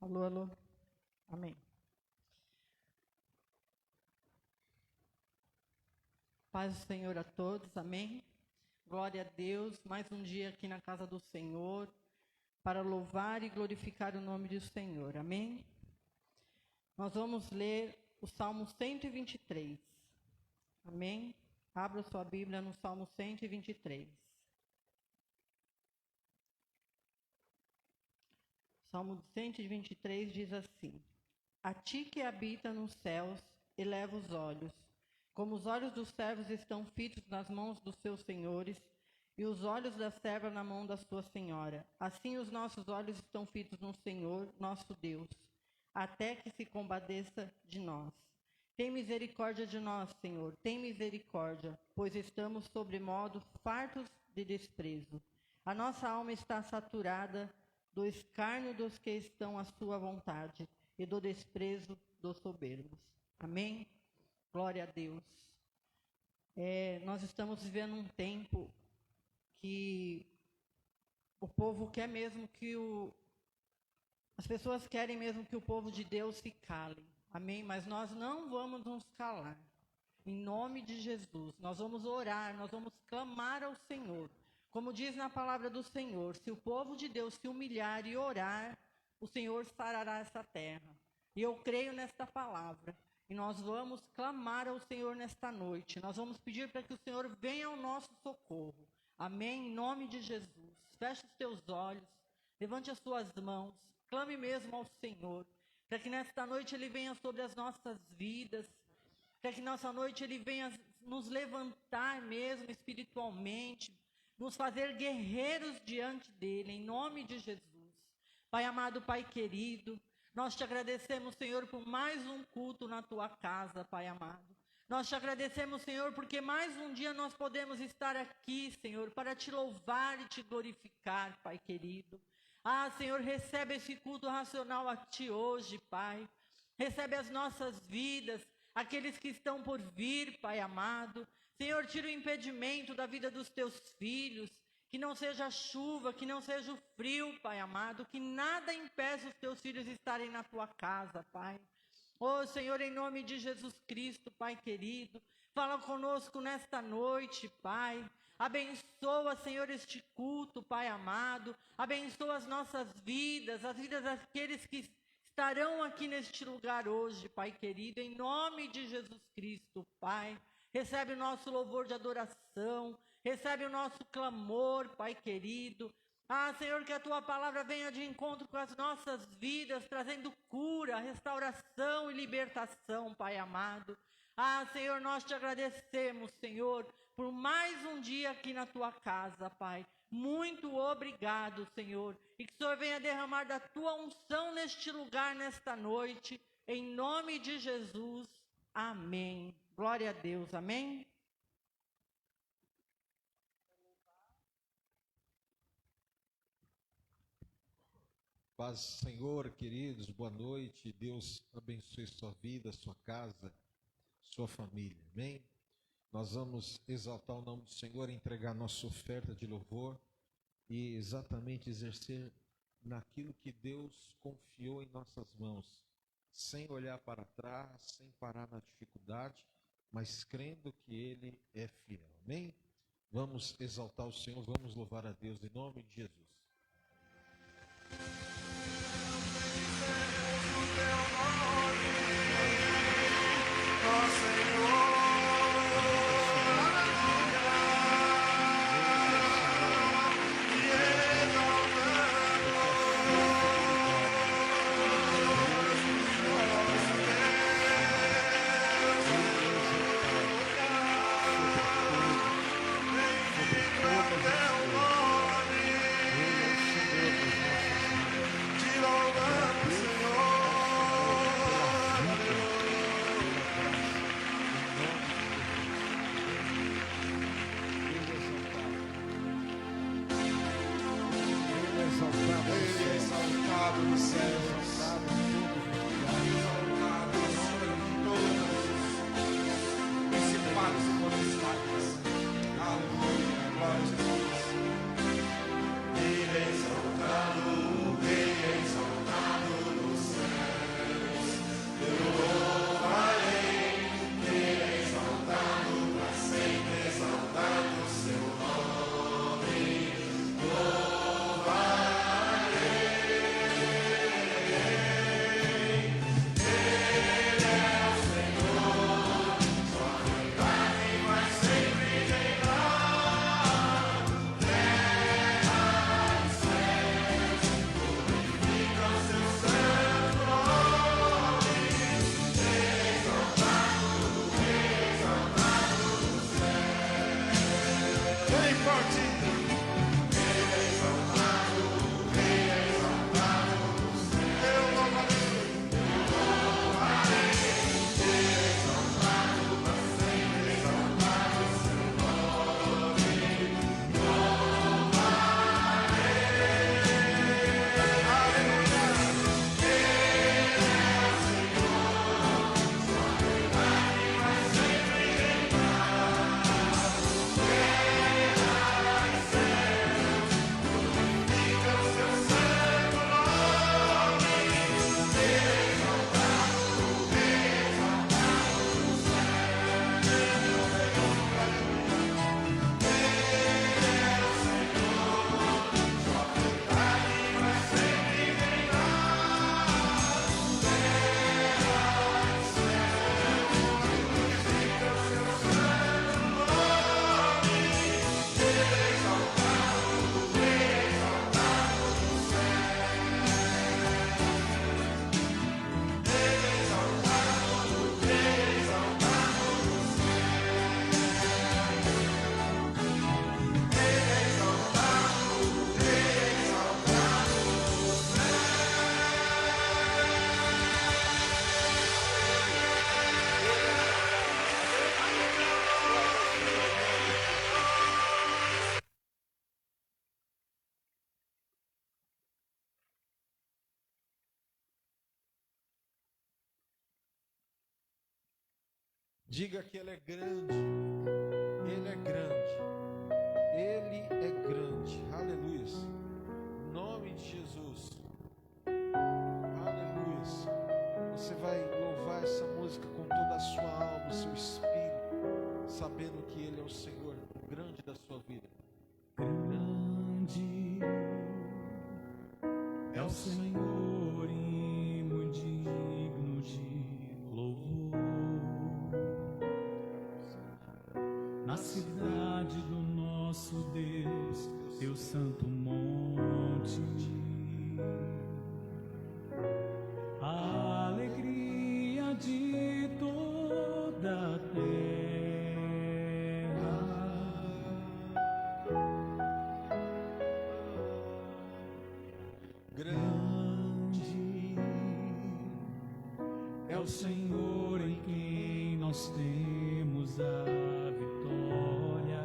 Alô, alô. Amém. Paz do Senhor a todos, amém. Glória a Deus, mais um dia aqui na casa do Senhor, para louvar e glorificar o nome do Senhor, amém. Nós vamos ler o Salmo 123, amém. Abra sua Bíblia no Salmo 123. Salmo 123 diz assim: A ti que habita nos céus, eleva os olhos, como os olhos dos servos estão fitos nas mãos dos seus senhores, e os olhos da serva na mão da sua senhora. Assim os nossos olhos estão fitos no Senhor, nosso Deus, até que se compadeça de nós. Tem misericórdia de nós, Senhor, tem misericórdia, pois estamos sobremodo fartos de desprezo. A nossa alma está saturada do escárnio dos que estão à sua vontade e do desprezo dos soberbos. Amém? Glória a Deus. Nós estamos vivendo um tempo que o povo quer mesmo que as pessoas querem mesmo que o povo de Deus se cale. Amém? Mas nós não vamos nos calar. Em nome de Jesus, nós vamos orar, nós vamos clamar ao Senhor. Como diz na palavra do Senhor, se o povo de Deus se humilhar e orar, o Senhor sarará essa terra. E eu creio nesta palavra. E nós vamos clamar ao Senhor nesta noite. Nós vamos pedir para que o Senhor venha ao nosso socorro. Amém? Em nome de Jesus. Feche os teus olhos, levante as suas mãos, clame mesmo ao Senhor, para que nesta noite Ele venha sobre as nossas vidas, para que nessa noite Ele venha nos levantar mesmo espiritualmente, nos fazer guerreiros diante dEle, em nome de Jesus. Pai amado, Pai querido, nós te agradecemos, Senhor, por mais um culto na Tua casa, Pai amado. Nós te agradecemos, Senhor, porque mais um dia nós podemos estar aqui, Senhor, para te louvar e te glorificar, Pai querido. Ah, Senhor, recebe esse culto racional a Ti hoje, Pai. Recebe as nossas vidas, aqueles que estão por vir, Pai amado. Senhor, tira o impedimento da vida dos Teus filhos, que não seja a chuva, que não seja o frio, Pai amado, que nada impeça os Teus filhos de estarem na Tua casa, Pai. Oh, Senhor, em nome de Jesus Cristo, Pai querido, fala conosco nesta noite, Pai. Abençoa, Senhor, este culto, Pai amado. Abençoa as nossas vidas, as vidas daqueles que estarão aqui neste lugar hoje, Pai querido, em nome de Jesus Cristo, Pai. Recebe o nosso louvor de adoração, recebe o nosso clamor, Pai querido. Ah, Senhor, que a Tua palavra venha de encontro com as nossas vidas, trazendo cura, restauração e libertação, Pai amado. Ah, Senhor, nós te agradecemos, Senhor, por mais um dia aqui na Tua casa, Pai. Muito obrigado, Senhor. E que o Senhor venha derramar da Tua unção neste lugar, nesta noite. Em nome de Jesus. Amém. Glória a Deus. Amém. Paz, Senhor, queridos, boa noite. Deus abençoe sua vida, sua casa, sua família. Amém? Nós vamos exaltar o nome do Senhor, entregar nossa oferta de louvor e exatamente exercer naquilo que Deus confiou em nossas mãos, sem olhar para trás, sem parar na dificuldade, mas crendo que Ele é fiel. Amém? Vamos exaltar o Senhor, vamos louvar a Deus em nome de Jesus. Exaltado, Rei exaltado no Diga que Ele é grande. Ele é grande. Ele é grande. Aleluia. Em nome de Jesus. Aleluia. Você vai louvar essa música com toda a sua alma, o seu espírito, sabendo que Ele é o Senhor grande da sua vida. Grande é o Senhor e muito digno de louvor. Na cidade do nosso Deus, teu santo monte, a alegria de toda a terra. Grande é o Senhor em quem nós temos a vitória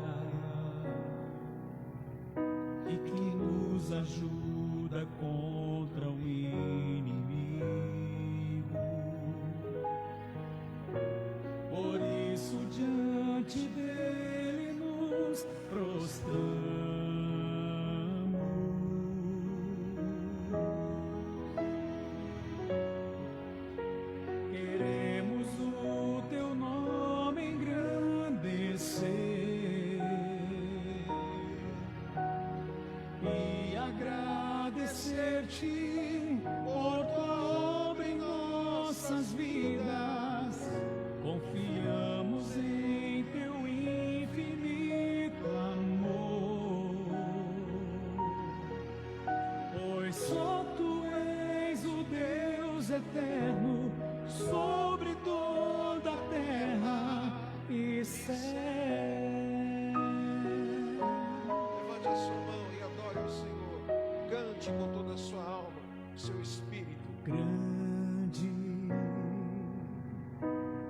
e que nos ajuda contra o inimigo. Por isso diante dele nos prostramos. Queremos o teu nome engrandecer e agradecer-te por tua obra em nossas vidas. Confiamos em teu infinito amor, pois só tu és o Deus eterno sobre toda a terra e céu. Levante a sua mão e adore o Senhor. Cante com toda a sua alma, o seu espírito. Grande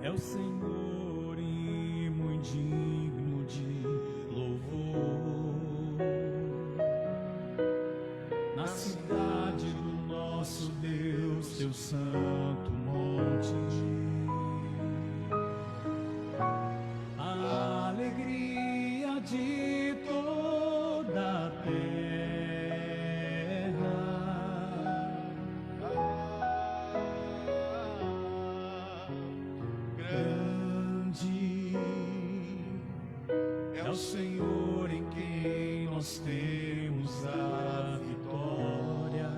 é o Senhor e muito digno de louvor. Na cidade do nosso Deus, teu santo monte, a alegria de toda a terra. Grande é o Senhor em quem nós temos a vitória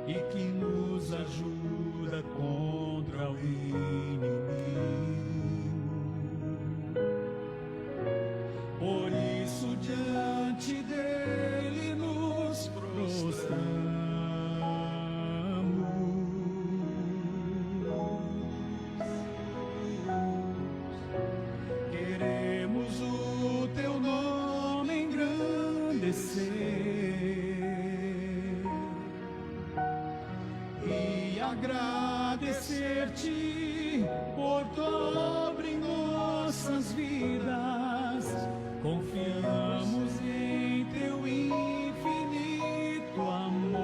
e que nos ajuda contra o inimigo. Por isso diante dele nos prostramos. Queremos o teu nome engrandecer e agradecer-te por tua obra em nossas vidas. Confiamos em teu infinito amor,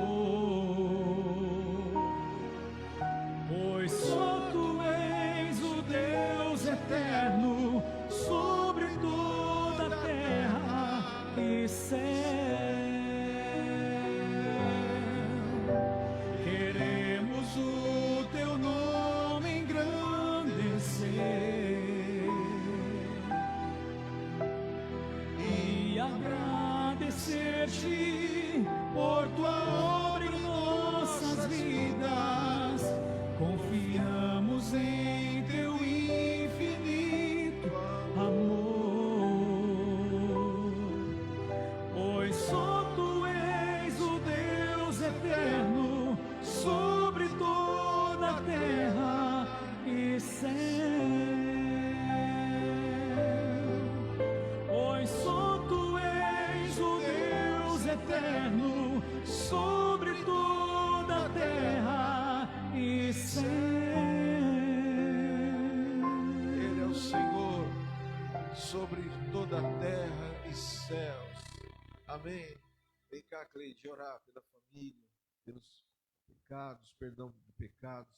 pois só tu és o Deus eterno sobre toda a terra e céu. Queremos o teu nome engrandecer e agradecer-te por tua obra em nossas vidas. Confiamos em teu infinito amor, pois só tu és o Deus eterno sobre toda a terra e céu. Pois só tu és o Deus eterno sobre toda a terra e céu. Ele é o Senhor sobre toda a terra e céus. Amém. Vem cá, Cleide, orar pela família, pelos pecados, perdão de pecados.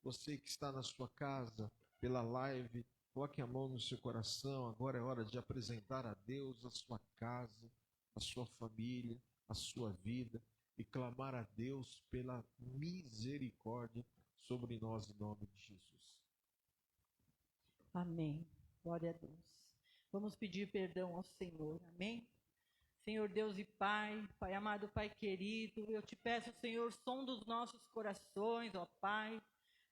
Você que está na sua casa, pela live, coloque a mão no seu coração. Agora é hora de apresentar a Deus a sua casa, a sua família, a sua vida e clamar a Deus pela misericórdia sobre nós em nome de Jesus. Amém. Glória a Deus. Vamos pedir perdão ao Senhor. Amém? Senhor Deus e Pai, Pai amado, Pai querido, eu te peço, Senhor, som dos nossos corações, ó Pai.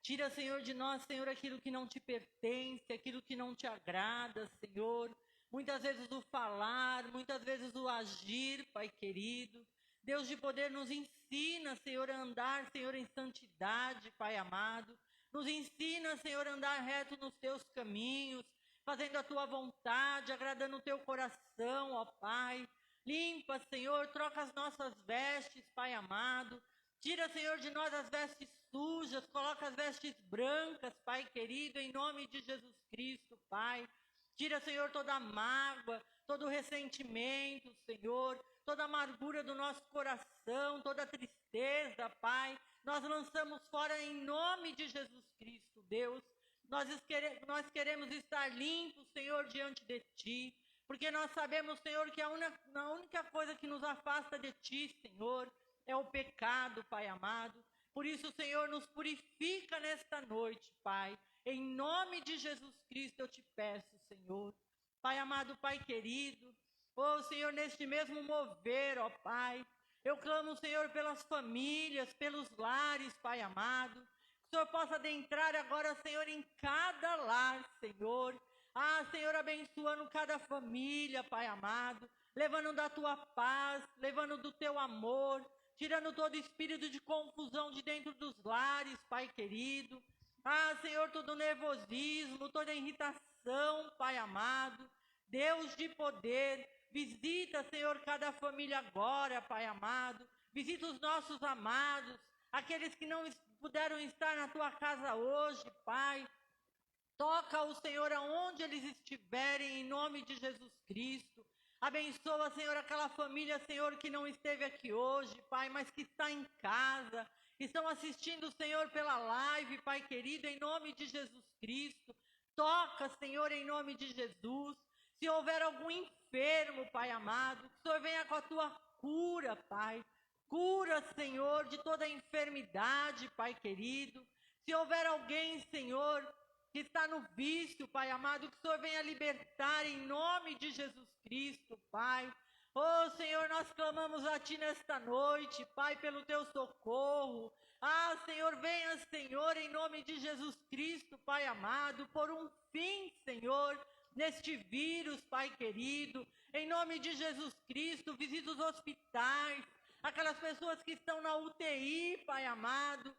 Tira, Senhor, de nós, Senhor, aquilo que não te pertence, aquilo que não te agrada, Senhor. Muitas vezes o falar, muitas vezes o agir, Pai querido. Deus de poder, nos ensina, Senhor, a andar, Senhor, em santidade, Pai amado. Nos ensina, Senhor, a andar reto nos teus caminhos, fazendo a tua vontade, agradando o teu coração, ó Pai. Limpa, Senhor, troca as nossas vestes, Pai amado. Tira, Senhor, de nós as vestes sujas, coloca as vestes brancas, Pai querido, em nome de Jesus Cristo, Pai. Tira, Senhor, toda a mágoa, todo o ressentimento, Senhor, toda a amargura do nosso coração, toda a tristeza, Pai. Nós lançamos fora em nome de Jesus Cristo, Deus. Nós queremos estar limpos, Senhor, diante de Ti, porque nós sabemos, Senhor, que a única coisa que nos afasta de Ti, Senhor, é o pecado, Pai amado. Por isso, Senhor, nos purifica nesta noite, Pai. Em nome de Jesus Cristo eu te peço, Senhor. Pai amado, Pai querido, ó Senhor, neste mesmo mover, ó Pai, eu clamo, Senhor, pelas famílias, pelos lares, Pai amado. Que o Senhor possa adentrar agora, Senhor, em cada lar, Senhor. Senhor, abençoando cada família, Pai amado, levando da Tua paz, levando do Teu amor, tirando todo espírito de confusão de dentro dos lares, Pai querido. Senhor, todo nervosismo, toda irritação, Pai amado. Deus de poder, visita, Senhor, cada família agora, Pai amado. Visita os nossos amados, aqueles que não puderam estar na Tua casa hoje, Pai. Toca-o, Senhor, aonde eles estiverem, em nome de Jesus Cristo. Abençoa, Senhor, aquela família, Senhor, que não esteve aqui hoje, Pai, mas que está em casa. Estão assistindo, Senhor, pela live, Pai querido, em nome de Jesus Cristo. Toca, Senhor, em nome de Jesus. Se houver algum enfermo, Pai amado, que o Senhor venha com a Tua cura, Pai. Cura, Senhor, de toda enfermidade, Pai querido. Se houver alguém, Senhor, que está no vício, Pai amado, que o Senhor venha libertar em nome de Jesus Cristo, Pai. Senhor, nós clamamos a Ti nesta noite, Pai, pelo Teu socorro. Senhor, venha, Senhor, em nome de Jesus Cristo, Pai amado, por um fim, Senhor, neste vírus, Pai querido. Em nome de Jesus Cristo, visita os hospitais, aquelas pessoas que estão na UTI, Pai amado.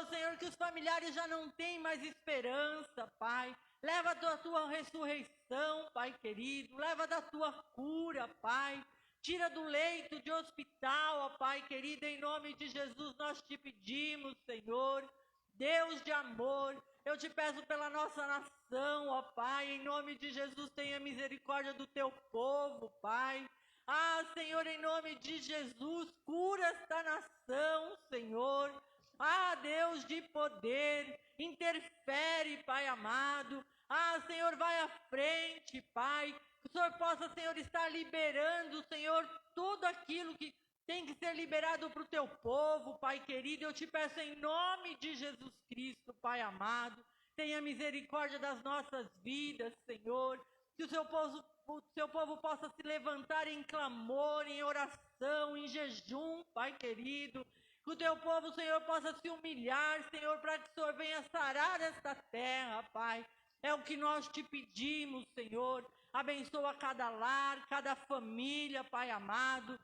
Senhor, que os familiares já não têm mais esperança, Pai. Leva da Tua ressurreição, Pai querido. Leva da Tua cura, Pai. Tira do leito de hospital, ó Pai querido. Em nome de Jesus nós te pedimos, Senhor. Deus de amor, eu te peço pela nossa nação, ó Pai. Em nome de Jesus, tenha misericórdia do Teu povo, Pai. Senhor, em nome de Jesus, cura esta nação, Senhor. Deus de poder, interfere, Pai amado. Senhor, vai à frente, Pai. Que o Senhor possa, Senhor, estar liberando, Senhor, tudo aquilo que tem que ser liberado para o Teu povo, Pai querido. Eu te peço em nome de Jesus Cristo, Pai amado. Tenha misericórdia das nossas vidas, Senhor. Que o Seu povo possa se levantar em clamor, em oração, em jejum, Pai querido. Que o Teu povo, Senhor, possa se humilhar, Senhor, para que o Senhor venha sarar esta terra, Pai. É o que nós te pedimos, Senhor. Abençoa cada lar, cada família, Pai amado.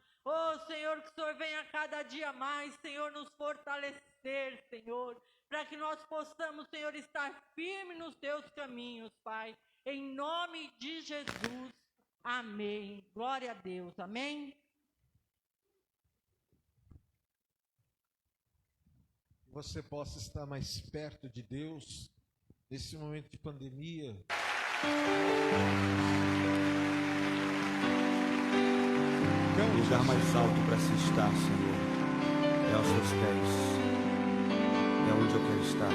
Senhor, que o Senhor venha cada dia mais, Senhor, nos fortalecer, Senhor. Para que nós possamos, Senhor, estar firmes nos Teus caminhos, Pai. Em nome de Jesus. Amém. Glória a Deus. Amém. Você possa estar mais perto de Deus nesse momento de pandemia. O lugar mais alto para se estar, Senhor, é aos Teus pés. É onde eu quero estar.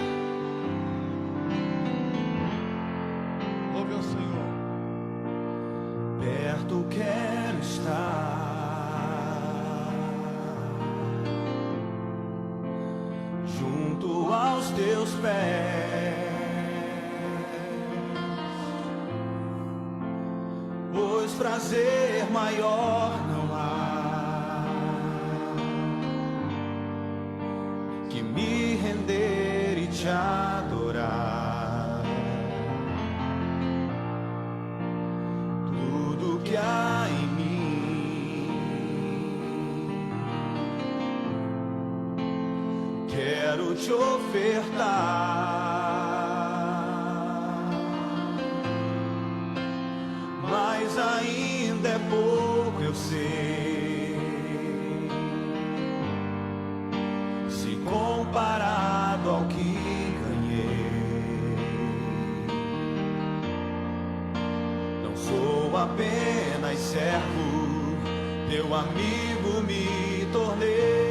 quanto quero estar junto aos teus pés, pois prazer maior não há que me render e te adorar. Tudo que há em mim quero te ofertar, mas ainda é pouco, eu sei, se comparado ao que ganhei. Não sou apenas servo, teu amigo me tornei.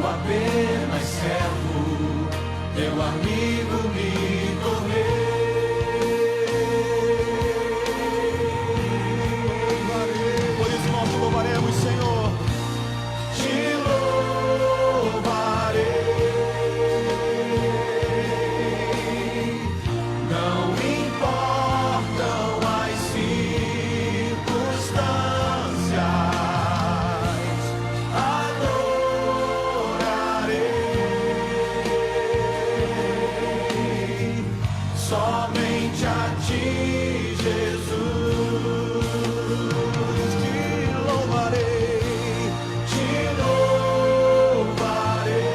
Apenas servo, teu amigo me tornei. Por isso nós te louvaremos, Senhor. Te louvarei. Não importam as circunstâncias, somente a ti, Jesus, te louvarei, te louvarei.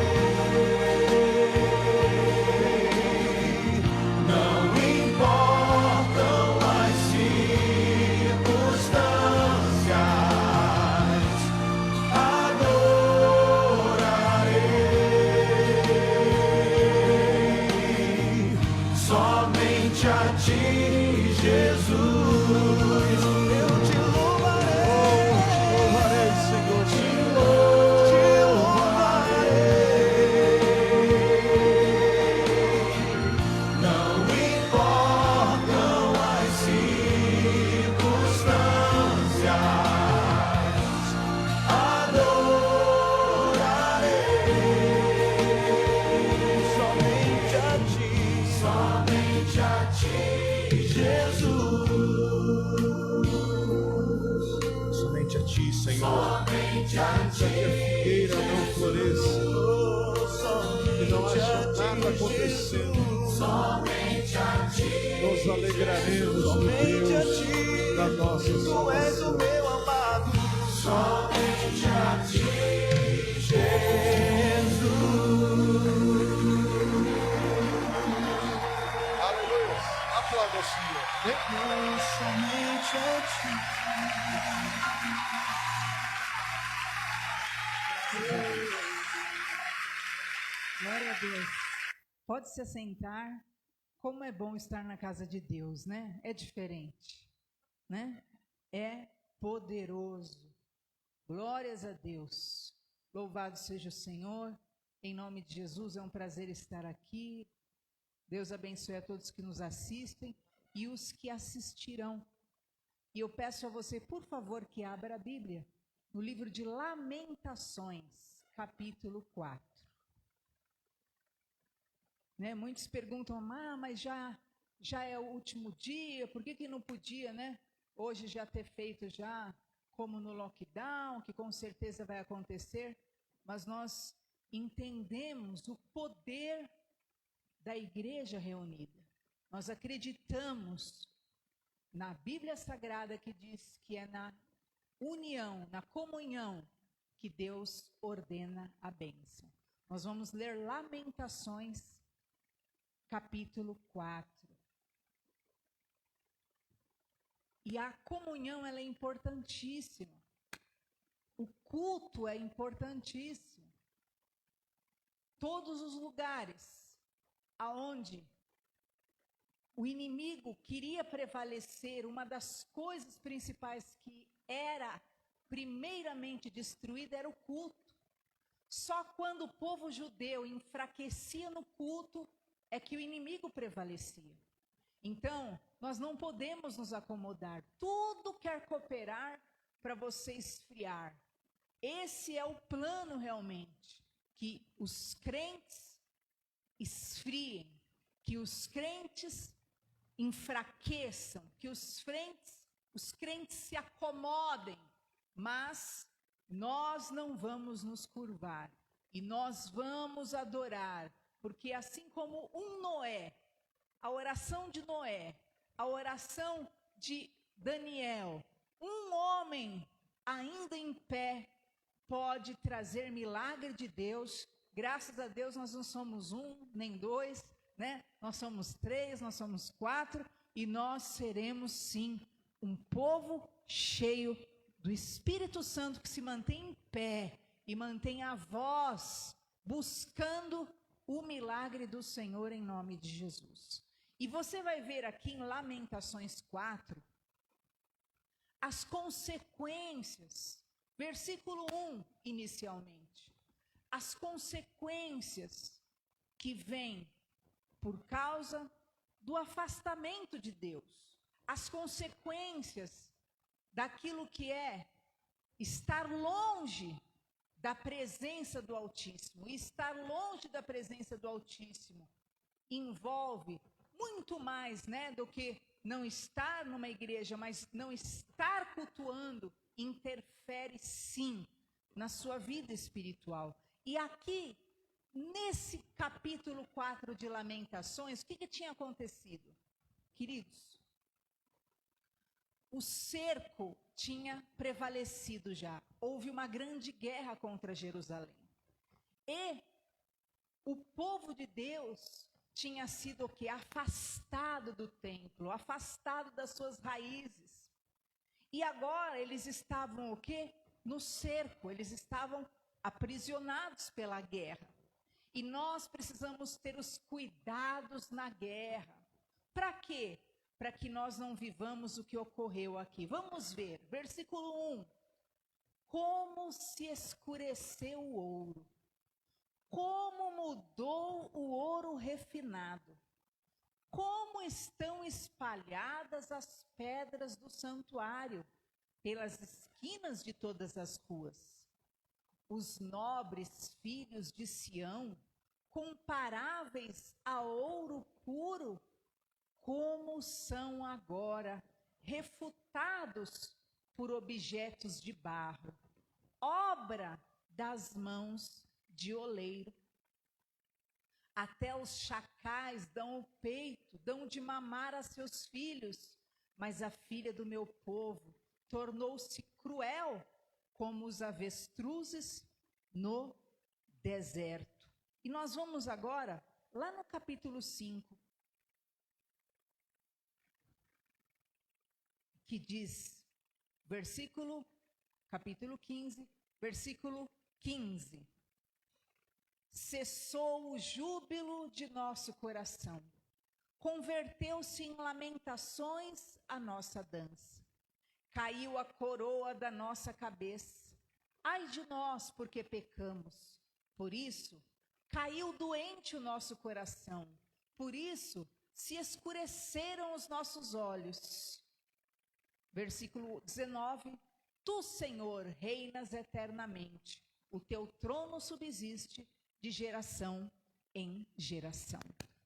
Não importam as circunstâncias, adorarei. Somente a ti, Jesus, eu te louvarei, Senhor, te louvarei. Não importam as circunstâncias, adorarei. Somente a ti, somente a ti, Jesus. Somente a ti, Senhor. Somente a ti, que a figueira não floresça, que não haja nada acontecendo. Somente a ti, Nos alegraremos no somente a Deus ti, da nossa tu és o salvação. meu amado. Somente a ti, Jesus. Aleluia. Aplauda o Senhor. Somente a ti. Glória a Deus. Pode se assentar. Como é bom estar na casa de Deus, né? É diferente, né? É poderoso. Glórias a Deus. Louvado seja o Senhor. Em nome de Jesus, é um prazer estar aqui. Deus abençoe a todos que nos assistem e os que assistirão. E eu peço a você, por favor, que abra a Bíblia no livro de Lamentações, capítulo 4. Né? Muitos perguntam, mas já é o último dia, por que não podia, né? Hoje já ter feito já como no lockdown, que com certeza vai acontecer, mas nós entendemos o poder da igreja reunida. Nós acreditamos na Bíblia Sagrada que diz que é na união, na comunhão, que Deus ordena a bênção. Nós vamos ler Lamentações, capítulo 4. E a comunhão, ela é importantíssima. O culto é importantíssimo. Todos os lugares aonde o inimigo queria prevalecer, uma das coisas principais que era primeiramente destruída era o culto. Só quando o povo judeu enfraquecia no culto é que o inimigo prevalecia. Então, nós não podemos nos acomodar. Tudo quer cooperar para você esfriar. Esse é o plano realmente, que os crentes esfriem, que os crentes enfraqueçam, que os crentes se acomodem, mas nós não vamos nos curvar e nós vamos adorar, porque assim como Noé, a oração de Noé, a oração de Daniel, um homem ainda em pé pode trazer milagre de Deus. Graças a Deus nós não somos um, nem dois, né? Nós somos 3, nós somos 4 e nós seremos sim um povo cheio do Espírito Santo que se mantém em pé e mantém a voz buscando o milagre do Senhor em nome de Jesus. E você vai ver aqui em Lamentações 4 as consequências, versículo 1 inicialmente, as consequências que vêm por causa do afastamento de Deus, as consequências daquilo que é estar longe da presença do Altíssimo. E estar longe da presença do Altíssimo envolve muito mais, né, do que não estar numa igreja, mas não estar cultuando, interfere sim na sua vida espiritual. E aqui, nesse capítulo 4 de Lamentações, o que tinha acontecido? Queridos, o cerco tinha prevalecido já. Houve uma grande guerra contra Jerusalém. E o povo de Deus tinha sido o quê? Afastado do templo, afastado das suas raízes. E agora eles estavam o quê? No cerco, eles estavam aprisionados pela guerra. E nós precisamos ter os cuidados na guerra. Para quê? Para que nós não vivamos o que ocorreu aqui. Vamos ver, versículo 1. Como se escureceu o ouro. Como mudou o ouro refinado. Como estão espalhadas as pedras do santuário pelas esquinas de todas as ruas. Os nobres filhos de Sião, comparáveis a ouro puro, como são agora refutados por objetos de barro, obra das mãos de oleiro. Até os chacais dão o peito, dão de mamar a seus filhos, mas a filha do meu povo tornou-se cruel como os avestruzes no deserto. E nós vamos agora lá no capítulo 5, que diz, capítulo 15, versículo 15. Cessou o júbilo de nosso coração. Converteu-se em lamentações a nossa dança. Caiu a coroa da nossa cabeça. Ai de nós, porque pecamos. Por isso, caiu doente o nosso coração. Por isso, se escureceram os nossos olhos. Versículo 19. Tu, Senhor, reinas eternamente. O teu trono subsiste de geração em geração.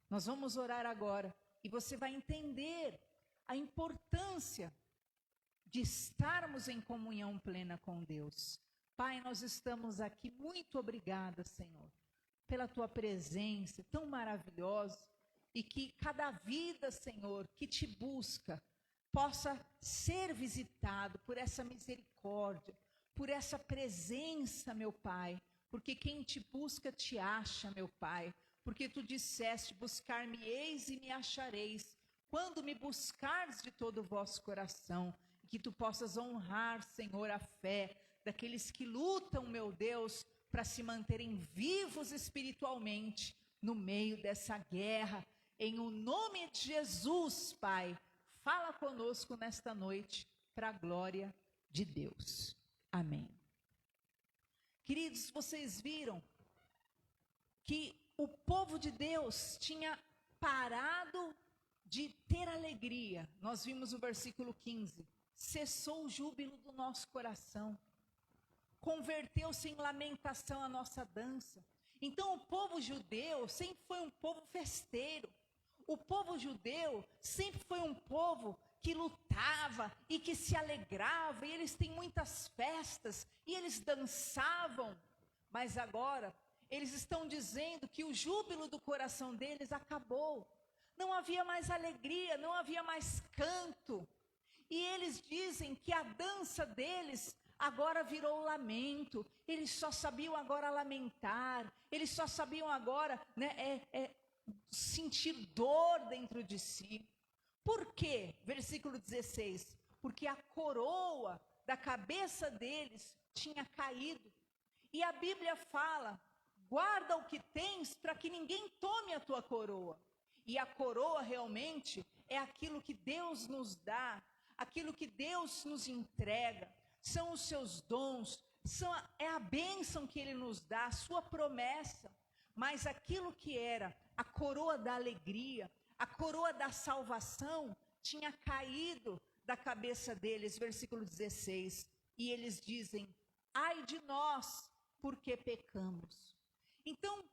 Nós vamos orar agora e você vai entender a importância de estarmos em comunhão plena com Deus. Pai, nós estamos aqui, muito obrigada, Senhor, pela tua presença tão maravilhosa e que cada vida, Senhor, que te busca, possa ser visitado por essa misericórdia, por essa presença, meu Pai, porque quem te busca te acha, meu Pai, porque tu disseste, buscar-me-eis e me achareis, quando me buscardes de todo o vosso coração, e que tu possas honrar, Senhor, a fé daqueles que lutam, meu Deus, para se manterem vivos espiritualmente no meio dessa guerra, em o nome de Jesus, Pai. Fala conosco nesta noite, para a glória de Deus. Amém. Queridos, vocês viram que o povo de Deus tinha parado de ter alegria. Nós vimos o versículo 15. Cessou o júbilo do nosso coração. Converteu-se em lamentação a nossa dança. Então o povo judeu sempre foi um povo festeiro. O povo judeu sempre foi um povo que lutava e que se alegrava, e eles têm muitas festas, e eles dançavam. Mas agora, eles estão dizendo que o júbilo do coração deles acabou. Não havia mais alegria, não havia mais canto. E eles dizem que a dança deles agora virou lamento. Eles só sabiam agora lamentar, eles só sabiam agora sentir dor dentro de si. Por quê? Versículo 16. Porque a coroa da cabeça deles tinha caído. E a Bíblia fala, guarda o que tens para que ninguém tome a tua coroa. E a coroa realmente é aquilo que Deus nos dá, aquilo que Deus nos entrega, são os seus dons, é a bênção que Ele nos dá, a sua promessa. Mas aquilo que era a coroa da alegria, a coroa da salvação, tinha caído da cabeça deles, versículo 16. E eles dizem, ai de nós, porque pecamos. Então,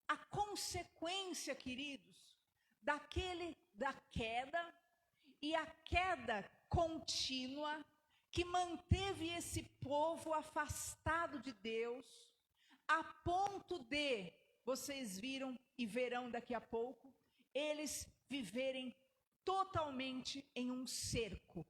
a consequência, queridos, da queda, e a queda contínua, que manteve esse povo afastado de Deus, a ponto de, vocês viram e verão daqui a pouco, eles viverem totalmente em um cerco.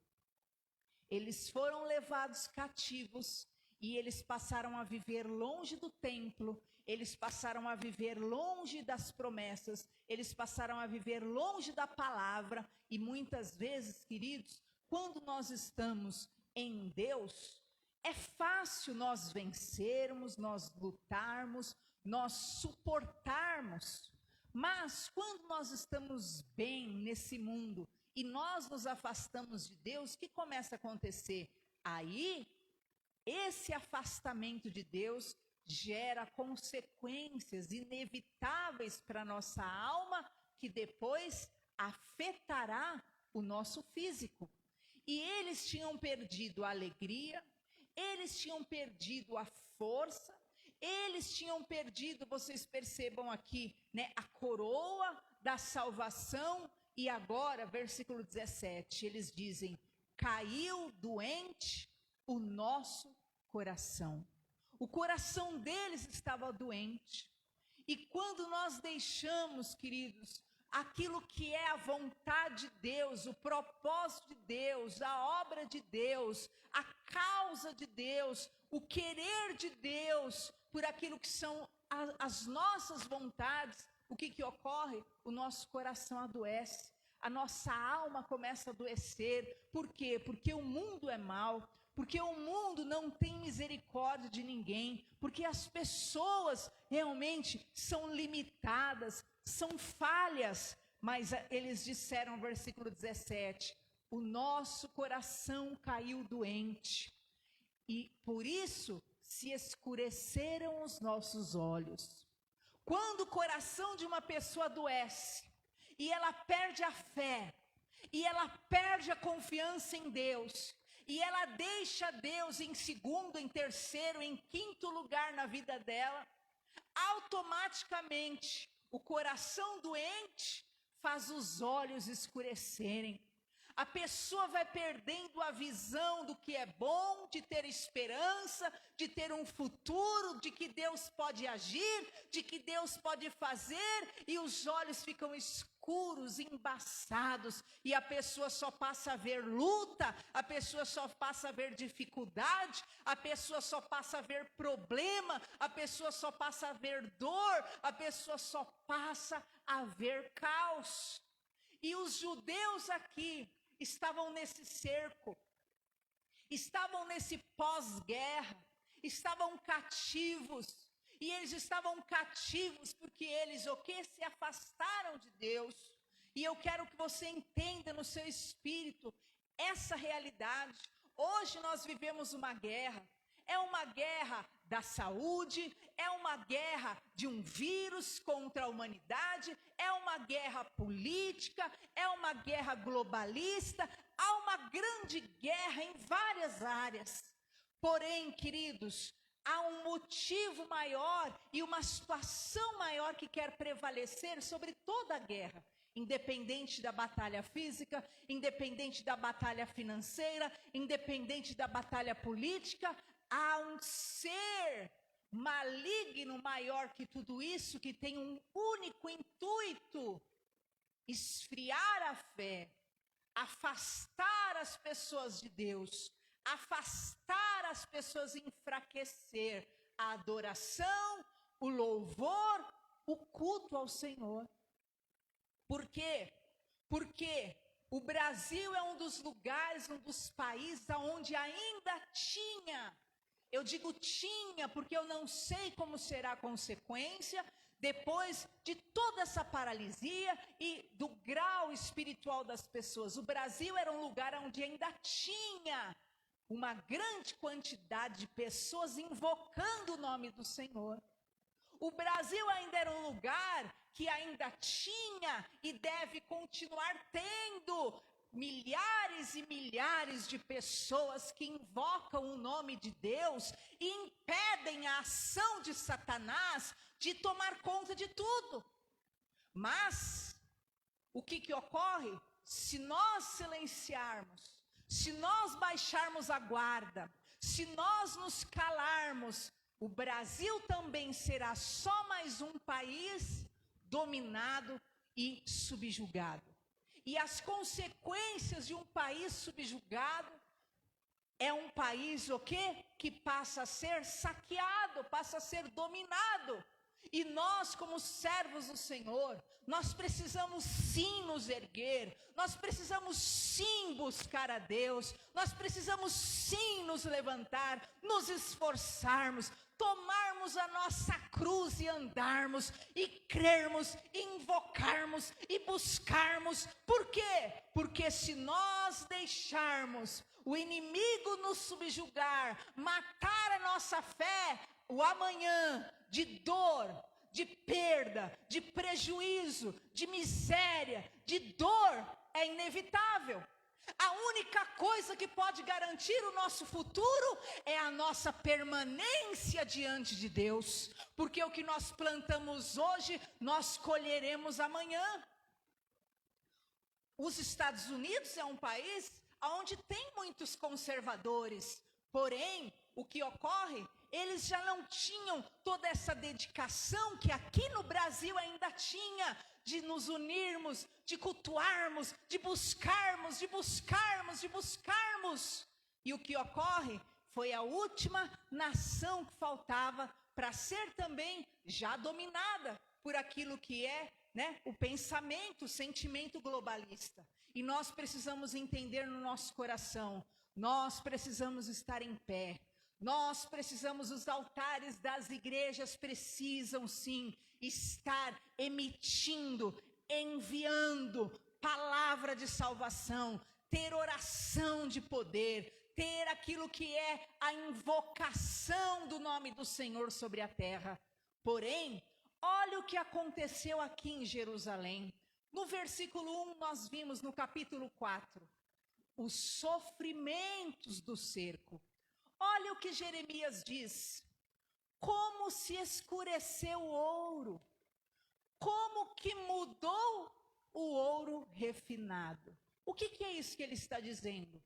Eles foram levados cativos e eles passaram a viver longe do templo, eles passaram a viver longe das promessas, eles passaram a viver longe da palavra. E muitas vezes, queridos, quando nós estamos em Deus, é fácil nós vencermos, nós lutarmos, nós suportarmos. Mas quando nós estamos bem nesse mundo e nós nos afastamos de Deus, o que começa a acontecer? Aí, esse afastamento de Deus gera consequências inevitáveis para a nossa alma, que depois afetará o nosso físico. E eles tinham perdido a alegria, eles tinham perdido a força, eles tinham perdido, vocês percebam aqui, a coroa da salvação. E agora, versículo 17, eles dizem, caiu doente o nosso coração. O coração deles estava doente. E quando nós deixamos, queridos, aquilo que é a vontade de Deus, o propósito de Deus, a obra de Deus, a causa de Deus, o querer de Deus, por aquilo que são as nossas vontades, o que ocorre? O nosso coração adoece, a nossa alma começa a adoecer. Por quê? Porque o mundo é mau, porque o mundo não tem misericórdia de ninguém, porque as pessoas realmente são limitadas, são falhas. Mas eles disseram no versículo 17, o nosso coração caiu doente, e por isso se escureceram os nossos olhos. Quando o coração de uma pessoa adoece, e ela perde a fé, e ela perde a confiança em Deus, e ela deixa Deus em segundo, em terceiro, em quinto lugar na vida dela, automaticamente o coração doente faz os olhos escurecerem. A pessoa vai perdendo a visão do que é bom, de ter esperança, de ter um futuro, de que Deus pode agir, de que Deus pode fazer, e os olhos ficam escuros, embaçados, e a pessoa só passa a ver luta, a pessoa só passa a ver dificuldade, a pessoa só passa a ver problema, a pessoa só passa a ver dor, a pessoa só passa a ver caos. E os judeus aqui estavam nesse cerco, estavam nesse pós-guerra, estavam cativos, e eles estavam cativos porque eles o que? Se afastaram de Deus. E eu quero que você entenda no seu espírito essa realidade. Hoje nós vivemos uma guerra. É uma guerra da saúde, é uma guerra de um vírus contra a humanidade, é uma guerra política, é uma guerra globalista, há uma grande guerra em várias áreas. Porém, queridos, há um motivo maior e uma situação maior que quer prevalecer sobre toda a guerra. Independente da batalha física, independente da batalha financeira, independente da batalha política, há um ser maligno maior que tudo isso, que tem um único intuito: esfriar a fé, afastar as pessoas de Deus, afastar as pessoas, enfraquecer a adoração, o louvor, o culto ao Senhor. Por quê? Porque o Brasil é um dos lugares, um dos países onde ainda tinha, eu digo tinha, porque eu não sei como será a consequência, depois de toda essa paralisia e do grau espiritual das pessoas. O Brasil era um lugar onde ainda tinha uma grande quantidade de pessoas invocando o nome do Senhor. O Brasil ainda era um lugar que ainda tinha e deve continuar tendo milhares e milhares de pessoas que invocam o nome de Deus e impedem a ação de Satanás de tomar conta de tudo. Mas o que ocorre? Se nós silenciarmos, se nós baixarmos a guarda, se nós nos calarmos, o Brasil também será só mais um país dominado e subjugado. E as consequências de um país subjugado é um país o quê? Que passa a ser saqueado, passa a ser dominado. E nós, como servos do Senhor, nós precisamos sim nos erguer, nós precisamos sim buscar a Deus, nós precisamos sim nos levantar, nos esforçarmos, tomarmos a nossa cruz e andarmos, e crermos, e invocarmos, e buscarmos. Por quê? Porque se nós deixarmos o inimigo nos subjugar, matar a nossa fé, o amanhã de dor, de perda, de prejuízo, de miséria, de dor é inevitável. A única coisa que pode garantir o nosso futuro é a nossa permanência diante de Deus, porque o que nós plantamos hoje, nós colheremos amanhã. Os Estados Unidos é um país onde tem muitos conservadores, porém, o que ocorre? Eles já não tinham toda essa dedicação que aqui no Brasil ainda tinha, de nos unirmos, de cultuarmos, de buscarmos, de buscarmos, de buscarmos. E o que ocorre? Foi a última nação que faltava para ser também já dominada por aquilo que é, o pensamento, o sentimento globalista. E nós precisamos entender no nosso coração, Nós precisamos estar em pé. Nós precisamos, os altares das igrejas precisam sim estar emitindo, enviando palavra de salvação, ter oração de poder, ter aquilo que é a invocação do nome do Senhor sobre a terra. Porém, olha o que aconteceu aqui em Jerusalém. No versículo 1 nós vimos no capítulo 4, os sofrimentos do cerco. Olha o que Jeremias diz: como se escureceu o ouro, como que mudou o ouro refinado. O que é isso que ele está dizendo?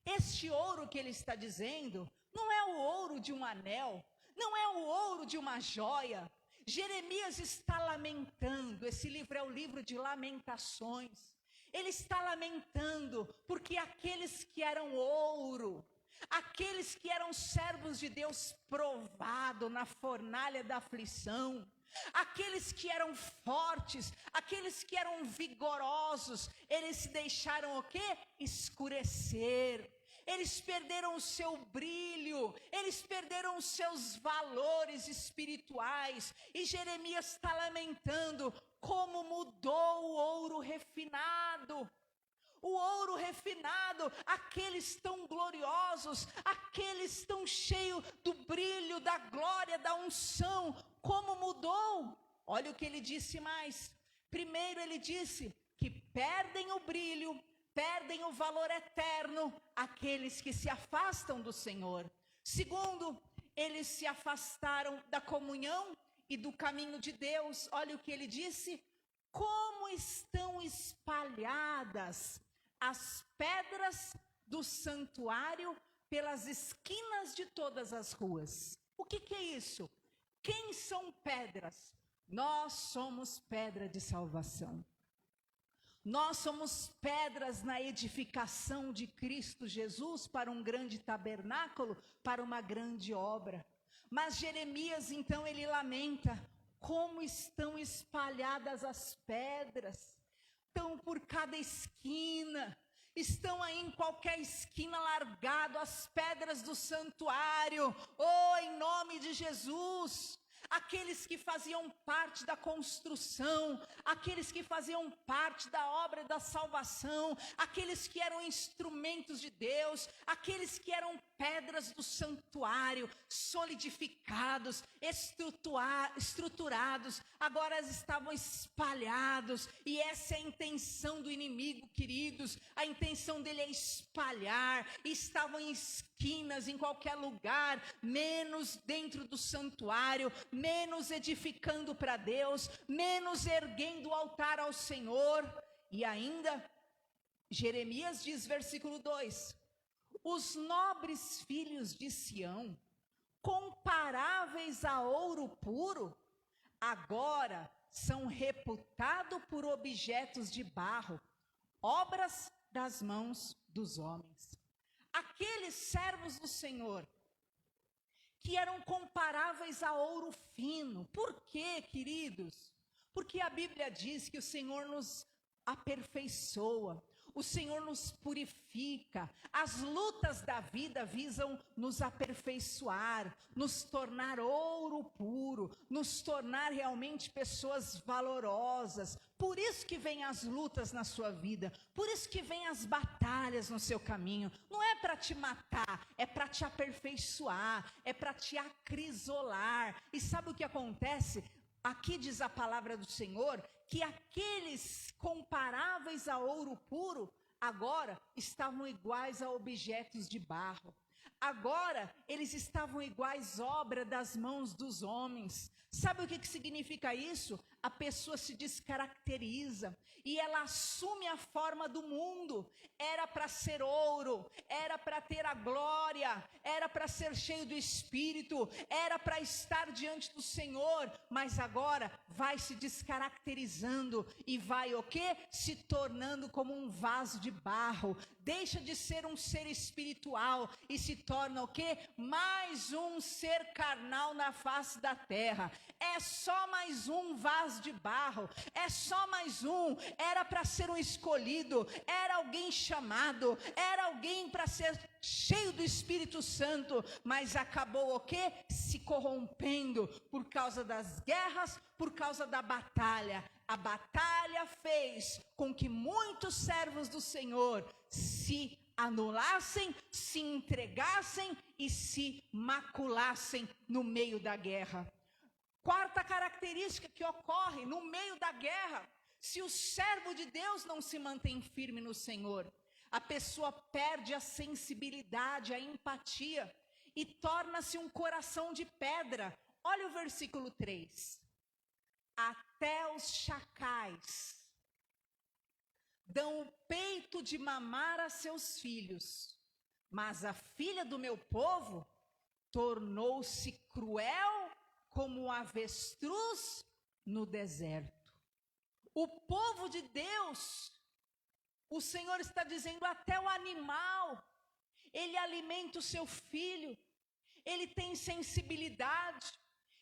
Este ouro que ele está dizendo não é o ouro de um anel, não é o ouro de uma joia. Jeremias está lamentando, esse livro é o livro de lamentações. Ele está lamentando porque aqueles que eram ouro, aqueles que eram servos de Deus provado na fornalha da aflição, aqueles que eram fortes, aqueles que eram vigorosos, eles se deixaram o quê? Escurecer. Eles perderam o seu brilho, eles perderam os seus valores espirituais. E Jeremias está lamentando como mudou o ouro refinado. O ouro refinado, aqueles tão gloriosos, aqueles tão cheios do brilho, da glória, da unção, como mudou? Olha o que ele disse mais. Primeiro ele disse que perdem o brilho, perdem o valor eterno aqueles que se afastam do Senhor. Segundo, eles se afastaram da comunhão e do caminho de Deus. Olha o que ele disse: como estão espalhadas as pedras do santuário pelas esquinas de todas as ruas. O que é isso? Quem são pedras? Nós somos pedra de salvação. Nós somos pedras na edificação de Cristo Jesus para um grande tabernáculo, para uma grande obra. Mas Jeremias, então, ele lamenta como estão espalhadas as pedras. Estão por cada esquina, estão aí em qualquer esquina largado as pedras do santuário. Oh, em nome de Jesus! Aqueles que faziam parte da construção, aqueles que faziam parte da obra da salvação, aqueles que eram instrumentos de Deus, aqueles que eram pedras do santuário, solidificados, estruturados, agora estavam espalhados. E essa é a intenção do inimigo, queridos. A intenção dele é espalhar. Estavam em esquinas, em qualquer lugar, menos dentro do santuário, menos edificando para Deus, menos erguendo o altar ao Senhor. E ainda, Jeremias diz, versículo 2: os nobres filhos de Sião, comparáveis a ouro puro, agora são reputados por objetos de barro, obras das mãos dos homens. Aqueles servos do Senhor, que eram comparáveis a ouro fino. Por quê, queridos? Porque a Bíblia diz que o Senhor nos aperfeiçoa, o Senhor nos purifica. As lutas da vida visam nos aperfeiçoar, nos tornar ouro puro, nos tornar realmente pessoas valorosas. Por isso que vem as lutas na sua vida, por isso que vem as batalhas no seu caminho. Não é para te matar, é para te aperfeiçoar, é para te acrisolar. E sabe o que acontece? Aqui diz a palavra do Senhor que aqueles comparáveis a ouro puro, agora estavam iguais a objetos de barro. Agora eles estavam iguais à obra das mãos dos homens. Sabe o que significa isso? A pessoa se descaracteriza e ela assume a forma do mundo. Era para ser ouro, era para ter a glória, era para ser cheio do Espírito, era para estar diante do Senhor, mas agora vai se descaracterizando e vai o quê? Se tornando como um vaso de barro. Deixa de ser um ser espiritual e se torna o quê? Mais um ser carnal na face da terra. É só mais um vaso vaso de barro, é só mais um, era para ser um escolhido, era alguém chamado, era alguém para ser cheio do Espírito Santo, mas acabou o quê? Se corrompendo por causa das guerras, por causa da batalha. A batalha fez com que muitos servos do Senhor se anulassem, se entregassem e se maculassem no meio da guerra. Quarta característica que ocorre no meio da guerra: se o servo de Deus não se mantém firme no Senhor, a pessoa perde a sensibilidade, a empatia e torna-se um coração de pedra. Olha o versículo 3. Até os chacais dão o peito de mamar a seus filhos, mas a filha do meu povo tornou-se cruel como o avestruz no deserto. O povo de Deus, o Senhor está dizendo, até o animal, ele alimenta o seu filho, ele tem sensibilidade,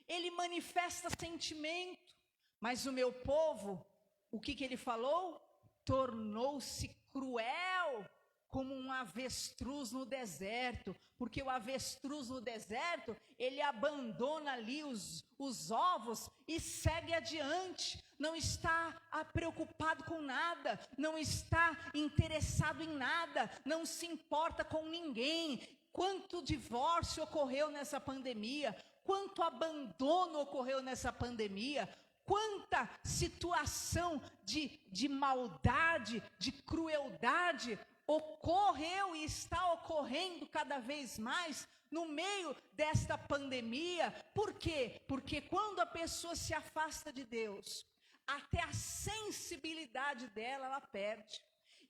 ele manifesta sentimento, mas o meu povo, o que ele falou? Tornou-se cruel como um avestruz no deserto, porque o avestruz no deserto, ele abandona ali os ovos e segue adiante, não está preocupado com nada, não está interessado em nada, não se importa com ninguém. Quanto divórcio ocorreu nessa pandemia, quanto abandono ocorreu nessa pandemia, quanta situação de maldade, de crueldade ocorreu e está ocorrendo cada vez mais no meio desta pandemia. Por quê? Porque quando a pessoa se afasta de Deus, até a sensibilidade dela ela perde.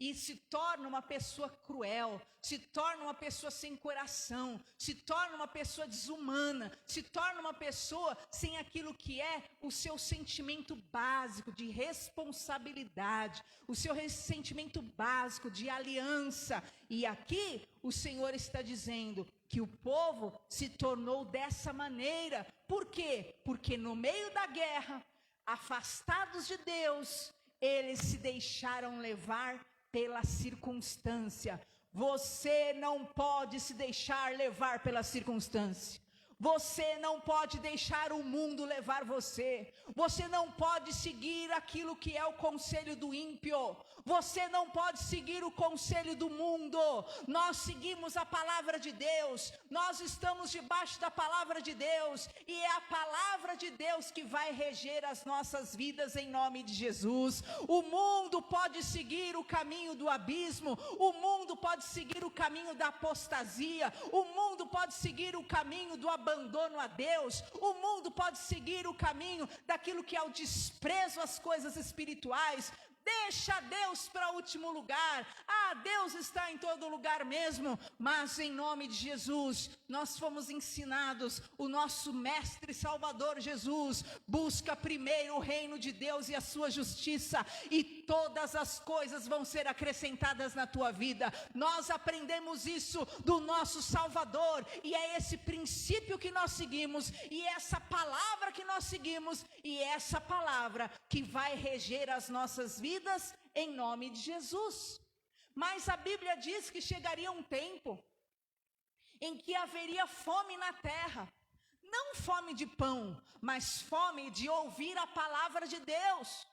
E se torna uma pessoa cruel, se torna uma pessoa sem coração, se torna uma pessoa desumana, se torna uma pessoa sem aquilo que é o seu sentimento básico de responsabilidade, o seu sentimento básico de aliança. E aqui o Senhor está dizendo que o povo se tornou dessa maneira. Por quê? Porque no meio da guerra, afastados de Deus, eles se deixaram levar pela circunstância. Você não pode se deixar levar pela circunstância. Você não pode deixar o mundo levar você. Você não pode seguir aquilo que é o conselho do ímpio. Você não pode seguir o conselho do mundo. Nós seguimos a palavra de Deus. Nós estamos debaixo da palavra de Deus. E é a palavra de Deus que vai reger as nossas vidas em nome de Jesus. O mundo pode seguir o caminho do abismo. O mundo pode seguir o caminho da apostasia. O mundo pode seguir o caminho do abandono a Deus. O mundo pode seguir o caminho daquilo que é o desprezo às coisas espirituais. Deixa Deus para o último lugar. Deus está em todo lugar mesmo, mas em nome de Jesus, nós fomos ensinados, o nosso mestre salvador Jesus, busca primeiro o reino de Deus e a sua justiça, e todas as coisas vão ser acrescentadas na tua vida. Nós aprendemos isso do nosso Salvador, e é esse princípio que nós seguimos, e essa palavra que nós seguimos, e essa palavra que vai reger as nossas vidas em nome de Jesus. Mas a Bíblia diz que chegaria um tempo em que haveria fome na terra, não fome de pão, mas fome de ouvir a palavra de Deus.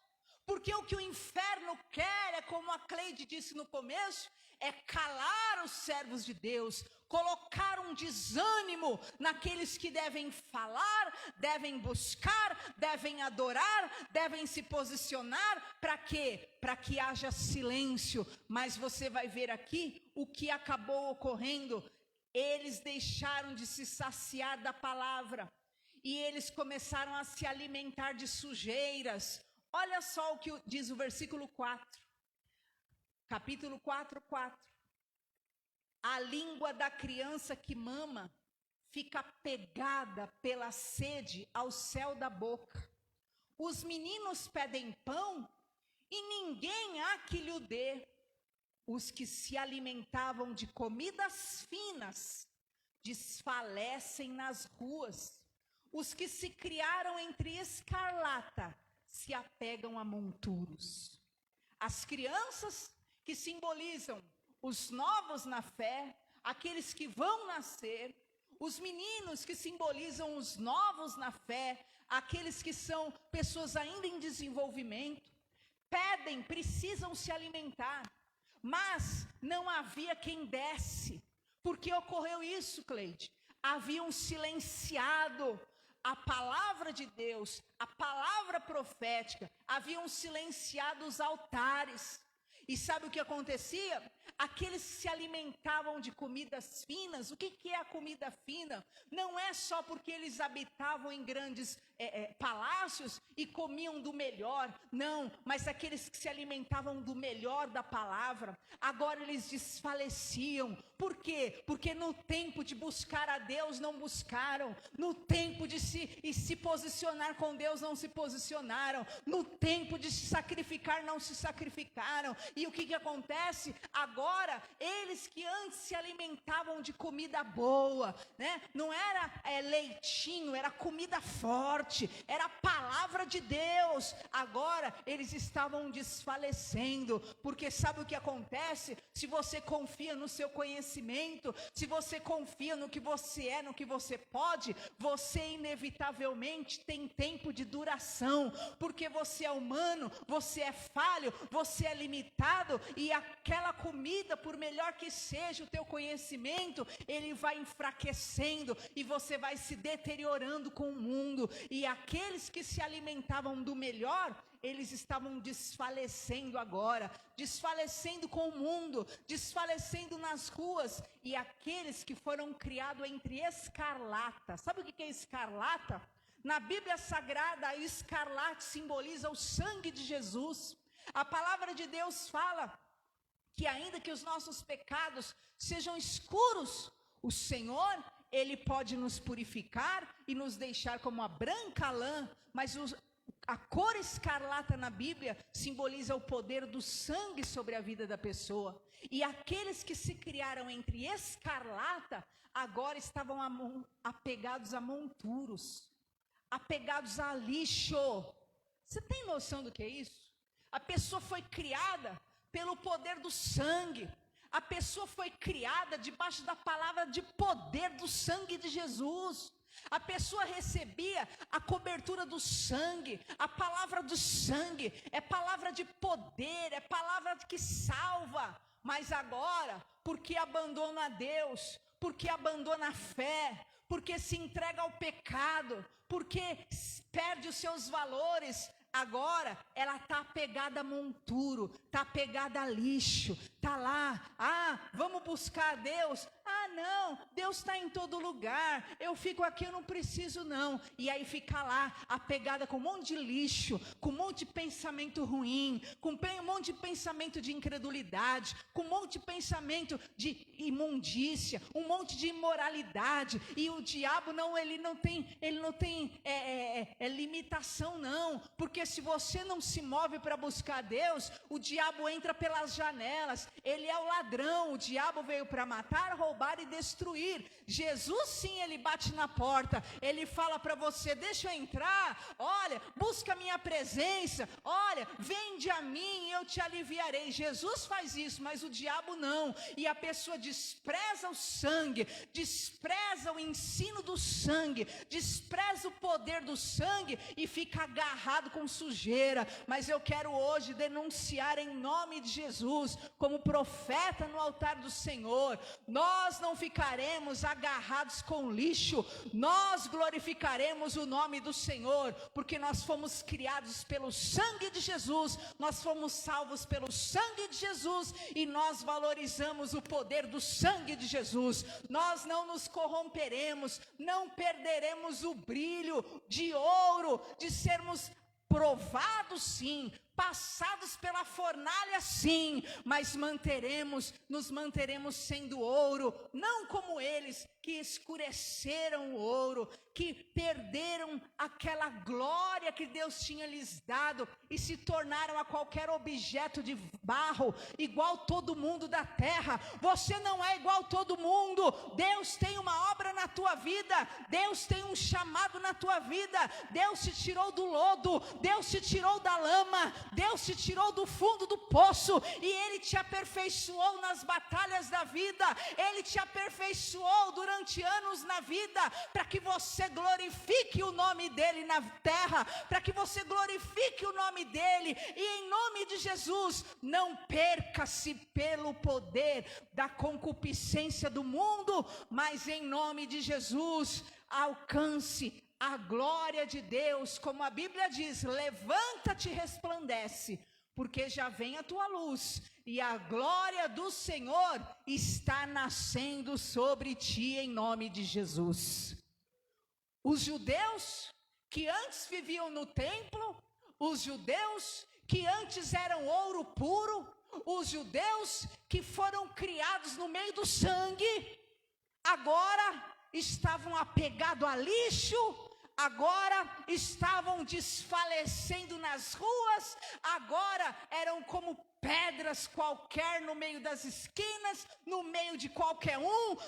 Porque o que o inferno quer é, como a Cleide disse no começo, é calar os servos de Deus, colocar um desânimo naqueles que devem falar, devem buscar, devem adorar, devem se posicionar. Para quê? Para que haja silêncio. Mas você vai ver aqui o que acabou ocorrendo. Eles deixaram de se saciar da palavra e eles começaram a se alimentar de sujeiras. Olha só o que diz o versículo 4. Capítulo 4:4. A língua da criança que mama fica pegada pela sede ao céu da boca. Os meninos pedem pão e ninguém há que lhe o dê. Os que se alimentavam de comidas finas desfalecem nas ruas. Os que se criaram entre escarlata se apegam a monturos. As crianças que simbolizam os novos na fé, aqueles que vão nascer, os meninos que simbolizam os novos na fé, aqueles que são pessoas ainda em desenvolvimento, pedem, precisam se alimentar, mas não havia quem desse. Por que ocorreu isso, Cleide? Haviam silenciado a palavra de Deus, a palavra profética, haviam silenciado os altares. E sabe o que acontecia? Aqueles que se alimentavam de comidas finas. O que é a comida fina? Não é só porque eles habitavam em grandes palácios e comiam do melhor. Não, mas aqueles que se alimentavam do melhor da palavra, agora eles desfaleciam. Por quê? Porque no tempo de buscar a Deus não buscaram. No tempo de se posicionar com Deus não se posicionaram. No tempo de se sacrificar não se sacrificaram. E o que acontece? Agora, eles que antes se alimentavam de comida boa, né? Não era leitinho, era comida forte, era a palavra de Deus. Agora, eles estavam desfalecendo, porque sabe o que acontece? Se você confia no seu conhecimento, se você confia no que você é, no que você pode, você inevitavelmente tem tempo de duração, porque você é humano, você é falho, você é limitado, e aquela comida, por melhor que seja o teu conhecimento, ele vai enfraquecendo e você vai se deteriorando com o mundo. E aqueles que se alimentavam do melhor, eles estavam desfalecendo agora, desfalecendo com o mundo, desfalecendo nas ruas. E aqueles que foram criados entre escarlata, sabe o que é escarlata? Na Bíblia Sagrada, a escarlate simboliza o sangue de Jesus. A palavra de Deus fala que ainda que os nossos pecados sejam escuros, o Senhor, Ele pode nos purificar e nos deixar como a branca lã, mas a cor escarlata na Bíblia simboliza o poder do sangue sobre a vida da pessoa. E aqueles que se criaram entre escarlata, agora estavam apegados a monturos, apegados a lixo. Você tem noção do que é isso? A pessoa foi criada pelo poder do sangue. A pessoa foi criada debaixo da palavra de poder do sangue de Jesus. A pessoa recebia a cobertura do sangue, a palavra do sangue, é palavra de poder, é palavra que salva. Mas agora, porque abandona Deus, porque abandona a fé, porque se entrega ao pecado, porque perde os seus valores, agora ela está apegada a monturo, está apegada a lixo, está lá, vamos buscar a Deus, não, Deus está em todo lugar, eu fico aqui, eu não preciso não, e aí fica lá, apegada com um monte de lixo, com um monte de pensamento ruim, com um monte de pensamento de incredulidade, com um monte de pensamento de imundícia, um monte de imoralidade, e o diabo ele não tem limitação não, porque se você não se move para buscar Deus, o diabo entra pelas janelas, ele é o ladrão, o diabo veio para matar, roubar e destruir. Jesus sim, ele bate na porta, ele fala para você, deixa eu entrar, olha, busca a minha presença, olha, vende a mim e eu te aliviarei. Jesus faz isso, mas o diabo não, e a pessoa despreza o sangue, despreza o ensino do sangue, despreza o poder do sangue e fica agarrado com sujeira. Mas eu quero hoje denunciar em nome de Jesus, como profeta no altar do Senhor, nós não ficaremos agarrados com lixo, nós glorificaremos o nome do Senhor, porque nós fomos criados pelo sangue de Jesus, nós fomos salvos pelo sangue de Jesus, e nós valorizamos o poder do sangue de Jesus. Nós não nos corromperemos, não perderemos o brilho de ouro, de sermos provados sim, passados pela fornalha, sim, mas nos manteremos sendo ouro, não como eles que escureceram o ouro, que perderam aquela glória que Deus tinha lhes dado e se tornaram a qualquer objeto de barro, igual todo mundo da terra. Você não é igual todo mundo. Deus tem uma obra na tua vida, Deus tem um chamado na tua vida. Deus te tirou do lodo, Deus te tirou da lama, Deus te tirou do fundo do poço e Ele te aperfeiçoou nas batalhas da vida. Ele te aperfeiçoou durante anos na vida, para que você glorifique o nome dEle na terra, para que você glorifique o nome dEle, e em nome de Jesus, não perca-se pelo poder da concupiscência do mundo, mas em nome de Jesus, alcance a glória de Deus, como a Bíblia diz: levanta-te e resplandece, porque já vem a tua luz, e a glória do Senhor está nascendo sobre ti, em nome de Jesus. Os judeus que antes viviam no templo, os judeus que antes eram ouro puro, os judeus que foram criados no meio do sangue, agora estavam apegados a lixo, agora estavam desfalecendo nas ruas, agora eram como pedras qualquer no meio das esquinas, no meio de qualquer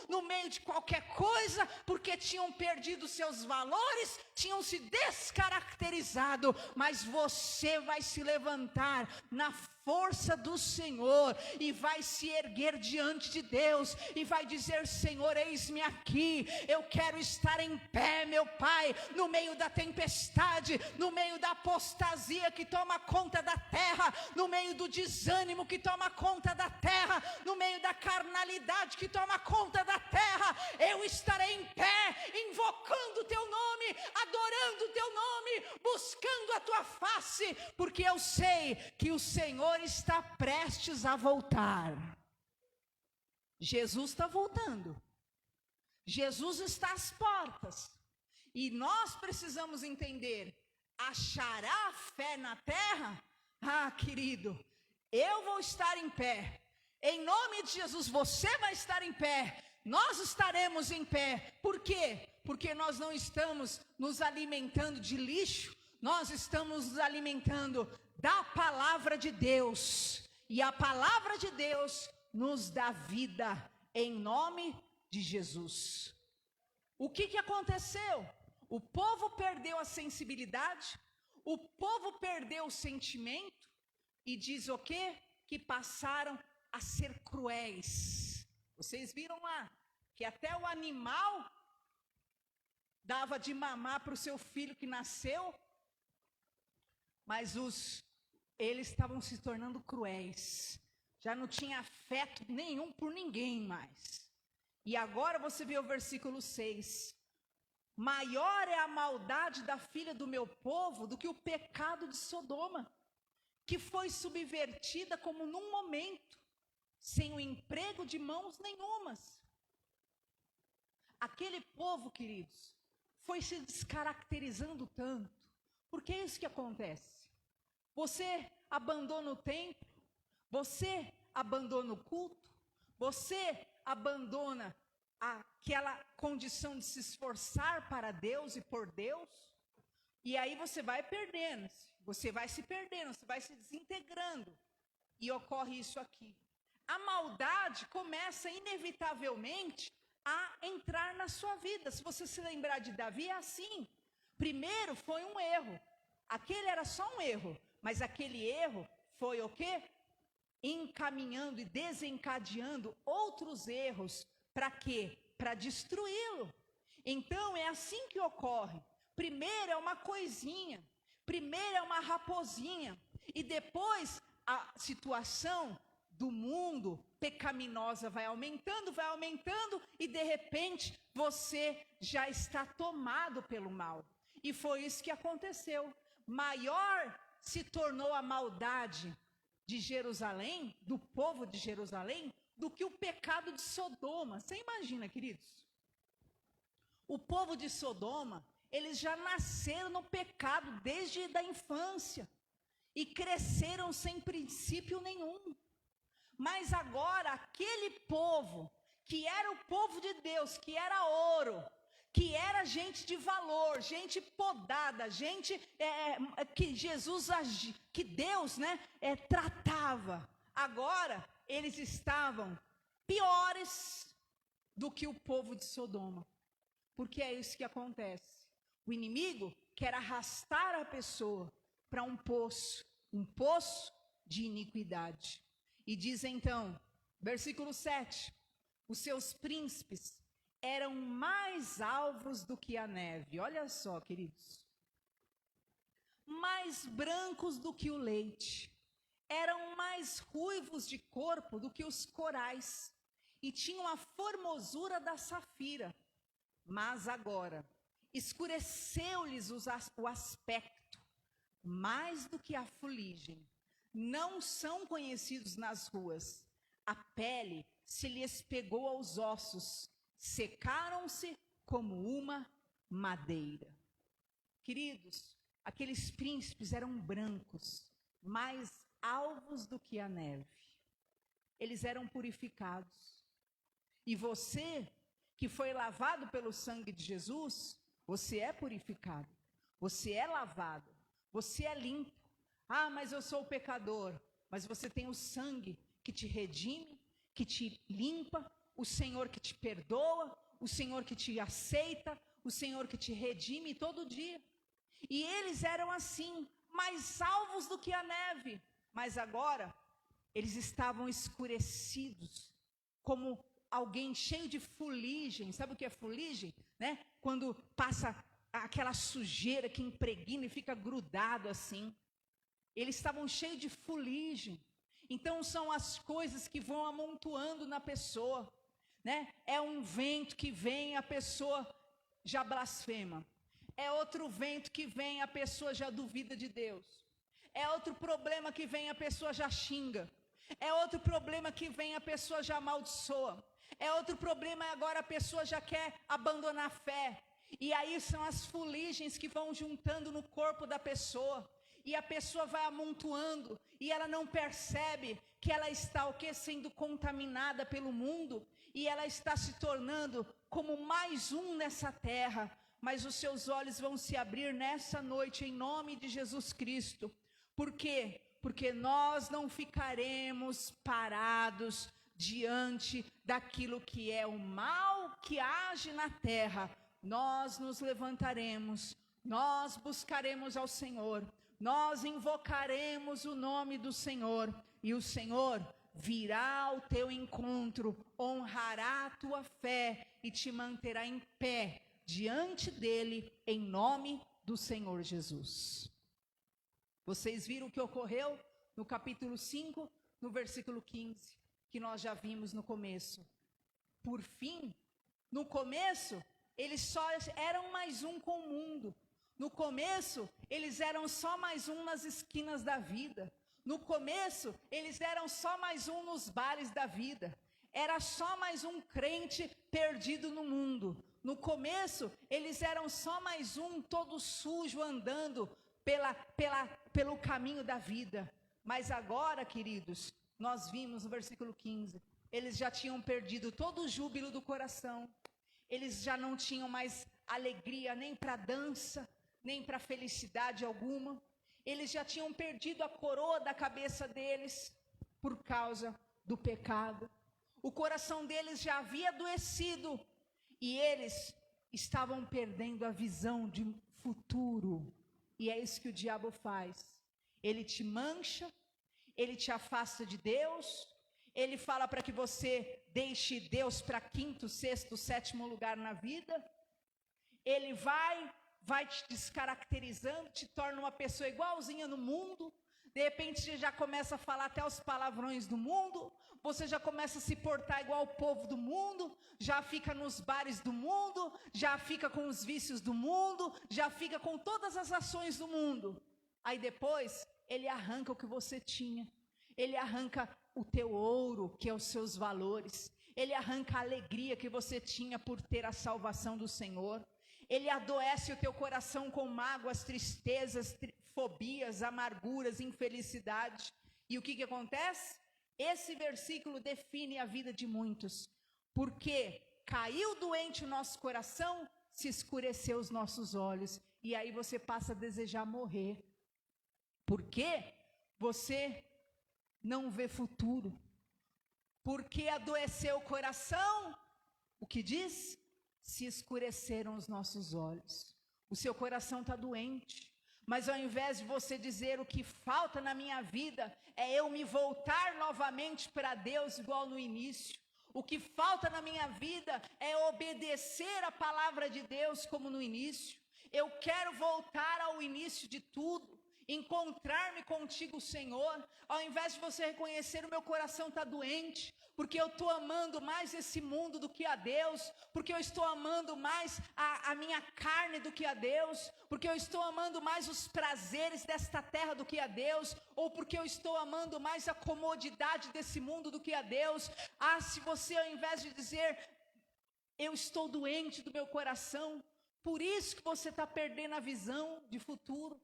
no meio de qualquer coisa, porque tinham perdido seus valores, tinham se descaracterizado. Mas você vai se levantar na força do Senhor e vai se erguer diante de Deus e vai dizer: Senhor, eis-me aqui, eu quero estar em pé, meu Pai, no meio da tempestade, no meio da apostasia que toma conta da terra, no meio do desânimo que toma conta da terra, no meio da carnalidade que toma conta da terra. Eu estarei em pé, invocando o teu nome, adorando o teu nome, buscando a tua face, porque eu sei que o Senhor está prestes a voltar. Jesus está voltando, Jesus está às portas, e nós precisamos entender: achará fé na terra? Ah, querido, eu vou estar em pé, em nome de Jesus. Você vai estar em pé, nós estaremos em pé. Por quê? Porque nós não estamos nos alimentando de lixo, nós estamos nos alimentando da palavra de Deus, e a palavra de Deus nos dá vida, em nome de Jesus. O que aconteceu? O povo perdeu a sensibilidade, o povo perdeu o sentimento, e diz o quê? Que passaram a ser cruéis. Vocês viram lá, que até o animal dava de mamar para o seu filho que nasceu, mas eles estavam se tornando cruéis, já não tinha afeto nenhum por ninguém mais. E agora você vê o versículo 6: maior é a maldade da filha do meu povo do que o pecado de Sodoma, que foi subvertida como num momento, sem o emprego de mãos nenhumas. Aquele povo, queridos, foi se descaracterizando tanto, porque é isso que acontece. Você abandona o templo, você abandona o culto, você abandona aquela condição de se esforçar para Deus e por Deus, e aí você vai perdendo, você vai se perdendo, você vai se desintegrando, e ocorre isso aqui. A maldade começa inevitavelmente a entrar na sua vida. Se você se lembrar de Davi, é assim. Primeiro foi um erro, aquele era só um erro, mas aquele erro foi o quê? Encaminhando e desencadeando outros erros. Para quê? Para destruí-lo. Então é assim que ocorre. Primeiro é uma coisinha, primeiro é uma raposinha, e depois a situação do mundo pecaminosa vai aumentando, e de repente você já está tomado pelo mal. E foi isso que aconteceu. Maior se tornou a maldade de Jerusalém, do povo de Jerusalém, do que o pecado de Sodoma. Você imagina, queridos? O povo de Sodoma, eles já nasceram no pecado desde a infância. e cresceram sem princípio nenhum. Mas agora, aquele povo, que era o povo de Deus, que era ouro, que era gente de valor, gente podada, gente que que Deus, tratava. Agora, eles estavam piores do que o povo de Sodoma. Porque é isso que acontece. O inimigo quer arrastar a pessoa para um poço de iniquidade. E diz então, versículo 7, os seus príncipes eram mais alvos do que a neve. Olha só, queridos. Mais brancos do que o leite. Eram mais ruivos de corpo do que os corais. E tinham a formosura da safira. Mas agora, escureceu-lhes o aspecto, mais do que a fuligem. Não são conhecidos nas ruas. A pele se lhes pegou aos ossos, secaram-se como uma madeira. Queridos, aqueles príncipes eram brancos, mais alvos do que a neve. Eles eram purificados. E você, que foi lavado pelo sangue de Jesus, você é purificado, você é lavado, você é limpo. Ah, mas eu sou pecador. Mas você tem o sangue que te redime, que te limpa, o Senhor que te perdoa, o Senhor que te aceita, o Senhor que te redime todo dia. E eles eram assim, mais salvos do que a neve. Mas agora, eles estavam escurecidos, como alguém cheio de fuligem. Sabe o que é fuligem? Quando passa aquela sujeira que impregna e fica grudado assim. Eles estavam cheios de fuligem. Então são as coisas que vão amontoando na pessoa, É um vento que vem, a pessoa já blasfema. É outro vento que vem, a pessoa já duvida de Deus. É outro problema que vem, a pessoa já xinga. É outro problema que vem, a pessoa já amaldiçoa. É outro problema e agora a pessoa já quer abandonar a fé. E aí são as fuligens que vão juntando no corpo da pessoa. E a pessoa vai amontoando, e ela não percebe que ela está sendo contaminada pelo mundo, e ela está se tornando como mais um nessa terra. Mas os seus olhos vão se abrir nessa noite, em nome de Jesus Cristo. Por quê? Porque nós não ficaremos parados diante daquilo que é o mal que age na terra. Nós nos levantaremos, nós buscaremos ao Senhor, nós invocaremos o nome do Senhor, e o Senhor virá ao teu encontro, honrará a tua fé e te manterá em pé diante dele, em nome do Senhor Jesus. Vocês viram o que ocorreu no capítulo 5, no versículo 15, que nós já vimos no começo. Por fim, no começo, eles só eram mais um com o mundo. No começo, eles eram só mais um nas esquinas da vida. No começo, eles eram só mais um nos bares da vida. Era só mais um crente perdido no mundo. No começo, eles eram só mais um todo sujo andando pelo caminho da vida. Mas agora, queridos, nós vimos no versículo 15, eles já tinham perdido todo o júbilo do coração. Eles já não tinham mais alegria nem para dança, nem para felicidade alguma. Eles já tinham perdido a coroa da cabeça deles por causa do pecado. O coração deles já havia adoecido e eles estavam perdendo a visão de futuro. E é isso que o diabo faz. Ele te mancha, ele te afasta de Deus, ele fala para que você deixe Deus para quinto, sexto, sétimo lugar na vida. Ele vai te descaracterizando, te torna uma pessoa igualzinha no mundo. De repente você já começa a falar até os palavrões do mundo, você já começa a se portar igual o povo do mundo, já fica nos bares do mundo, já fica com os vícios do mundo, já fica com todas as ações do mundo. Aí depois ele arranca o que você tinha, ele arranca o teu ouro, que é os seus valores, ele arranca a alegria que você tinha por ter a salvação do Senhor. Ele adoece o teu coração com mágoas, tristezas, fobias, amarguras, infelicidade. E o que acontece? Esse versículo define a vida de muitos. Porque caiu doente o nosso coração, se escureceu os nossos olhos. E aí você passa a desejar morrer. Porque você não vê futuro. Porque adoeceu o coração, o que diz? Se escureceram os nossos olhos. O seu coração está doente. Mas ao invés de você dizer o que falta na minha vida, é eu me voltar novamente para Deus igual no início. O que falta na minha vida é obedecer a palavra de Deus como no início. Eu quero voltar ao início de tudo. Encontrar-me contigo, Senhor. Ao invés de você reconhecer, o meu coração está doente, porque eu estou amando mais esse mundo do que a Deus, porque eu estou amando mais a minha carne do que a Deus, porque eu estou amando mais os prazeres desta terra do que a Deus, ou porque eu estou amando mais a comodidade desse mundo do que a Deus. Se você, ao invés de dizer, eu estou doente do meu coração, por isso que você está perdendo a visão de futuro.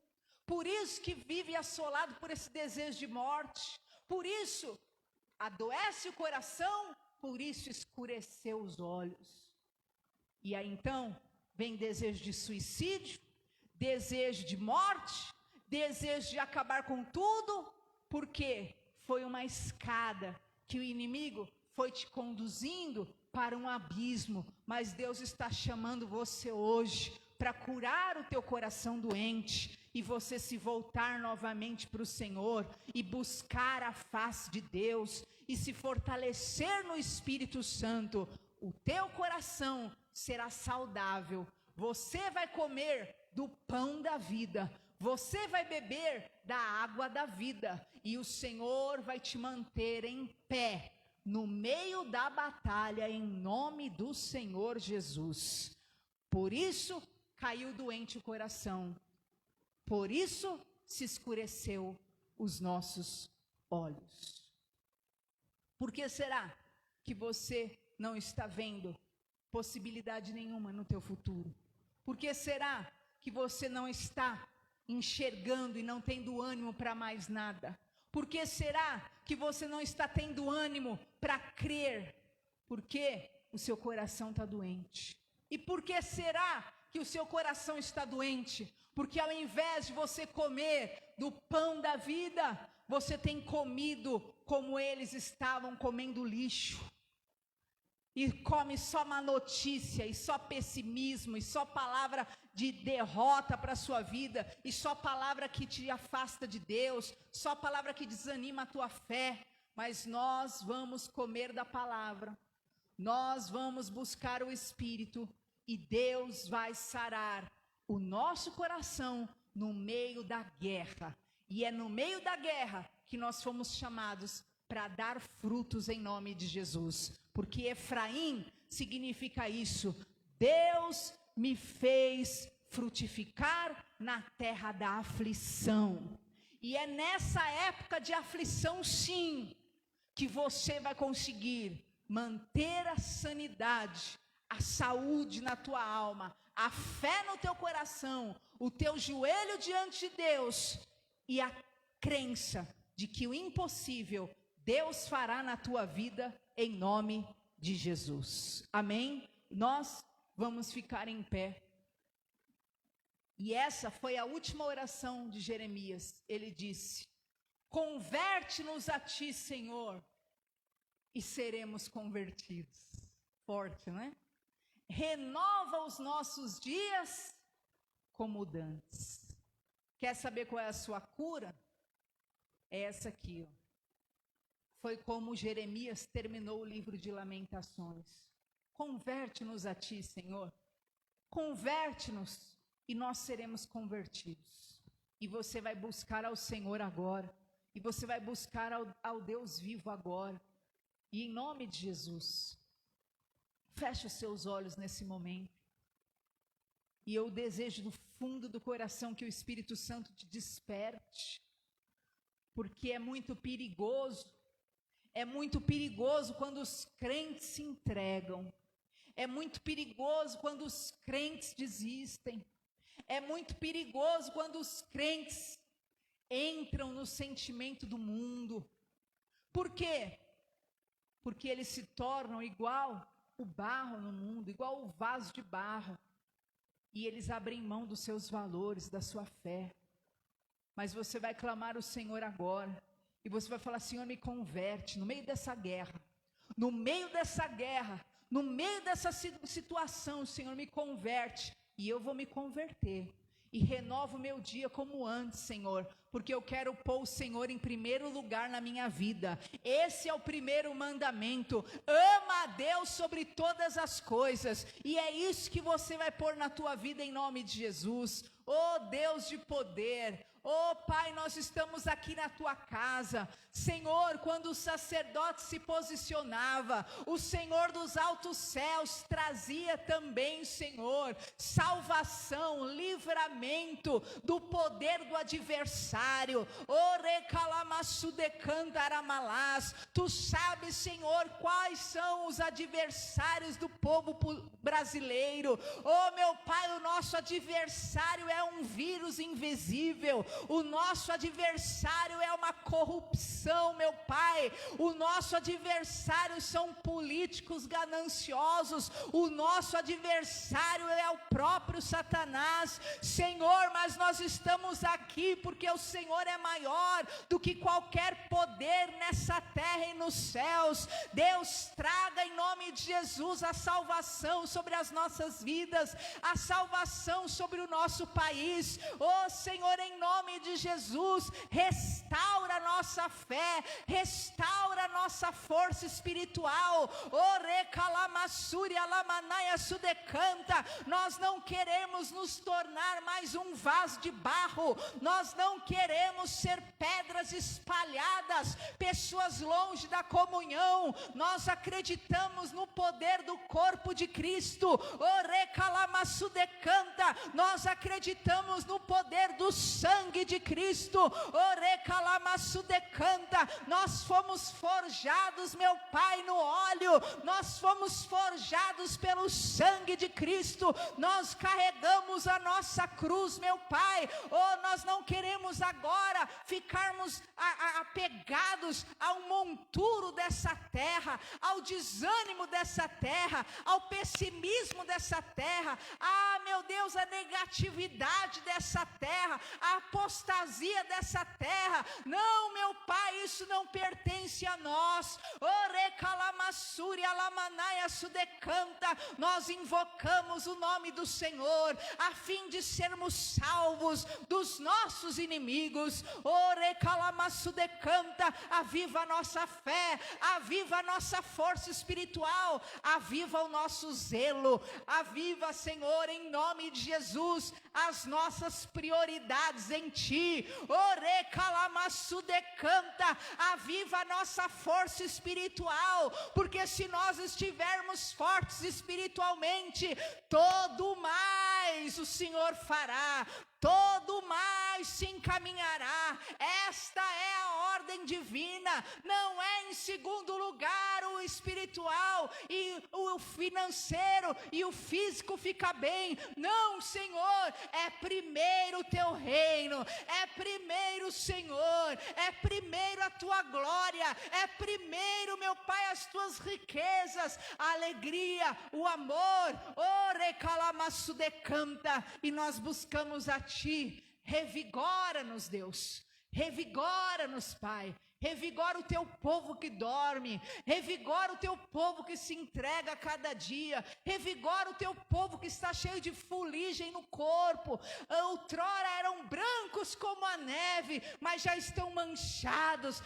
Por isso que vive assolado por esse desejo de morte. Por isso, adoece o coração, por isso escureceu os olhos. E aí então, vem desejo de suicídio, desejo de morte, desejo de acabar com tudo, porque foi uma escada que o inimigo foi te conduzindo para um abismo. Mas Deus está chamando você hoje para curar o teu coração doente e você se voltar novamente para o Senhor e buscar a face de Deus e se fortalecer no Espírito Santo. O teu coração será saudável. Você vai comer do pão da vida. Você vai beber da água da vida. E o Senhor vai te manter em pé no meio da batalha, em nome do Senhor Jesus. Por isso caiu doente o coração. Por isso se escureceu os nossos olhos. Por que será que você não está vendo possibilidade nenhuma no teu futuro? Por que será que você não está enxergando e não tendo ânimo para mais nada? Por que será que você não está tendo ânimo para crer? Porque o seu coração está doente. E por que será que o seu coração está doente? Porque ao invés de você comer do pão da vida, você tem comido como eles estavam comendo lixo. E come só má notícia, e só pessimismo, e só palavra de derrota para a sua vida, e só palavra que te afasta de Deus, só palavra que desanima a tua fé. Mas nós vamos comer da palavra, nós vamos buscar o Espírito, e Deus vai sarar o nosso coração no meio da guerra. E é no meio da guerra que nós fomos chamados para dar frutos em nome de Jesus. Porque Efraim significa isso. Deus me fez frutificar na terra da aflição. E é nessa época de aflição, sim, que você vai conseguir manter a sanidade, a saúde na tua alma, a fé no teu coração, o teu joelho diante de Deus e a crença de que o impossível Deus fará na tua vida em nome de Jesus. Amém? Nós vamos ficar em pé. E essa foi a última oração de Jeremias. Ele disse: converte-nos a ti, Senhor, e seremos convertidos. Forte, né? Renova os nossos dias como dantes. Quer saber qual é a sua cura? É essa aqui, ó. Foi como Jeremias terminou o livro de Lamentações. Converte-nos a ti, Senhor. Converte-nos e nós seremos convertidos. E você vai buscar ao Senhor agora. E você vai buscar ao Deus vivo agora. E em nome de Jesus, feche os seus olhos nesse momento. E eu desejo do fundo do coração que o Espírito Santo te desperte. Porque é muito perigoso. É muito perigoso quando os crentes se entregam. É muito perigoso quando os crentes desistem. É muito perigoso quando os crentes entram no sentimento do mundo. Por quê? Porque eles se tornam igual o barro no mundo, igual o vaso de barro. E eles abrem mão dos seus valores, da sua fé. Mas você vai clamar ao Senhor agora. E você vai falar: Senhor, me converte no meio dessa guerra. No meio dessa guerra, no meio dessa situação, Senhor, me converte. E eu vou me converter. E renovo o meu dia como antes, Senhor, porque eu quero pôr o Senhor em primeiro lugar na minha vida. Esse é o primeiro mandamento: ama a Deus sobre todas as coisas, e é isso que você vai pôr na tua vida em nome de Jesus. Oh Deus de poder, oh Pai, nós estamos aqui na tua casa. Senhor, quando o sacerdote se posicionava, o Senhor dos altos céus trazia também, Senhor, salvação, livramento do poder do adversário. Oh recalamassudecantaramalas, tu sabes, Senhor, quais são os adversários do povo brasileiro. Oh meu Pai, o nosso adversário é um vírus invisível. O nosso adversário é uma corrupção, meu Pai. O nosso adversário são políticos gananciosos. O nosso adversário é o próprio Satanás. Senhor, mas nós estamos aqui porque o Senhor é maior do que qualquer poder nessa terra e nos céus. Deus, traga em nome de Jesus a salvação sobre as nossas vidas, a salvação sobre o nosso país. Oh Senhor, em nome de Jesus, restaura a nossa fé, restaura a nossa força espiritual. Oh recalamassuri alamanaia sudecanta, nós não queremos nos tornar mais um vaso de barro, nós não queremos ser pedras espalhadas, pessoas longe da comunhão. Nós acreditamos no poder do corpo de Cristo. Oh recalamassudecanta, nós acreditamos no poder do sangue de Cristo. Oh recalamassudecanta, nós fomos forjados, meu Pai, no óleo, nós fomos forjados pelo sangue de Cristo. Nós carregamos a nossa cruz, meu Pai. Oh, nós não queremos agora ficarmos apegados ao monturo dessa terra, ao desânimo dessa terra, ao pessimismo dessa terra. Ah, meu Deus, a negatividade dessa terra, a apostasia dessa terra. Não, meu Pai, isso não pertence a nós. Oh recalamassuri alamanaia sudecanta, nós invocamos o nome do Senhor a fim de sermos salvos dos nossos inimigos. Oh recalamassudecanta, aviva a nossa fé, aviva a nossa força espiritual, aviva o nosso zelo, aviva, Senhor, em nome de Jesus, as nossas prioridades em Ti. Oh recalamassudecanta, aviva a nossa força espiritual, porque se nós estivermos fortes espiritualmente, todo mais o Senhor fará, todo mais se encaminhará. Esta é a ordem divina. Não é em segundo lugar o espiritual e o financeiro e o físico fica bem. Não, Senhor, é primeiro o teu reino, é primeiro o Senhor, é primeiro a tua glória, é primeiro, meu Pai, as tuas riquezas, a alegria, o amor. Oh recalamassudecanta, e nós buscamos a Ti. Revigora-nos, Deus, revigora-nos, Pai. Revigora o teu povo que dorme, revigora o teu povo que se entrega a cada dia, revigora o teu povo que está cheio de fuligem no corpo. Outrora eram brancos como a neve, mas já estão manchados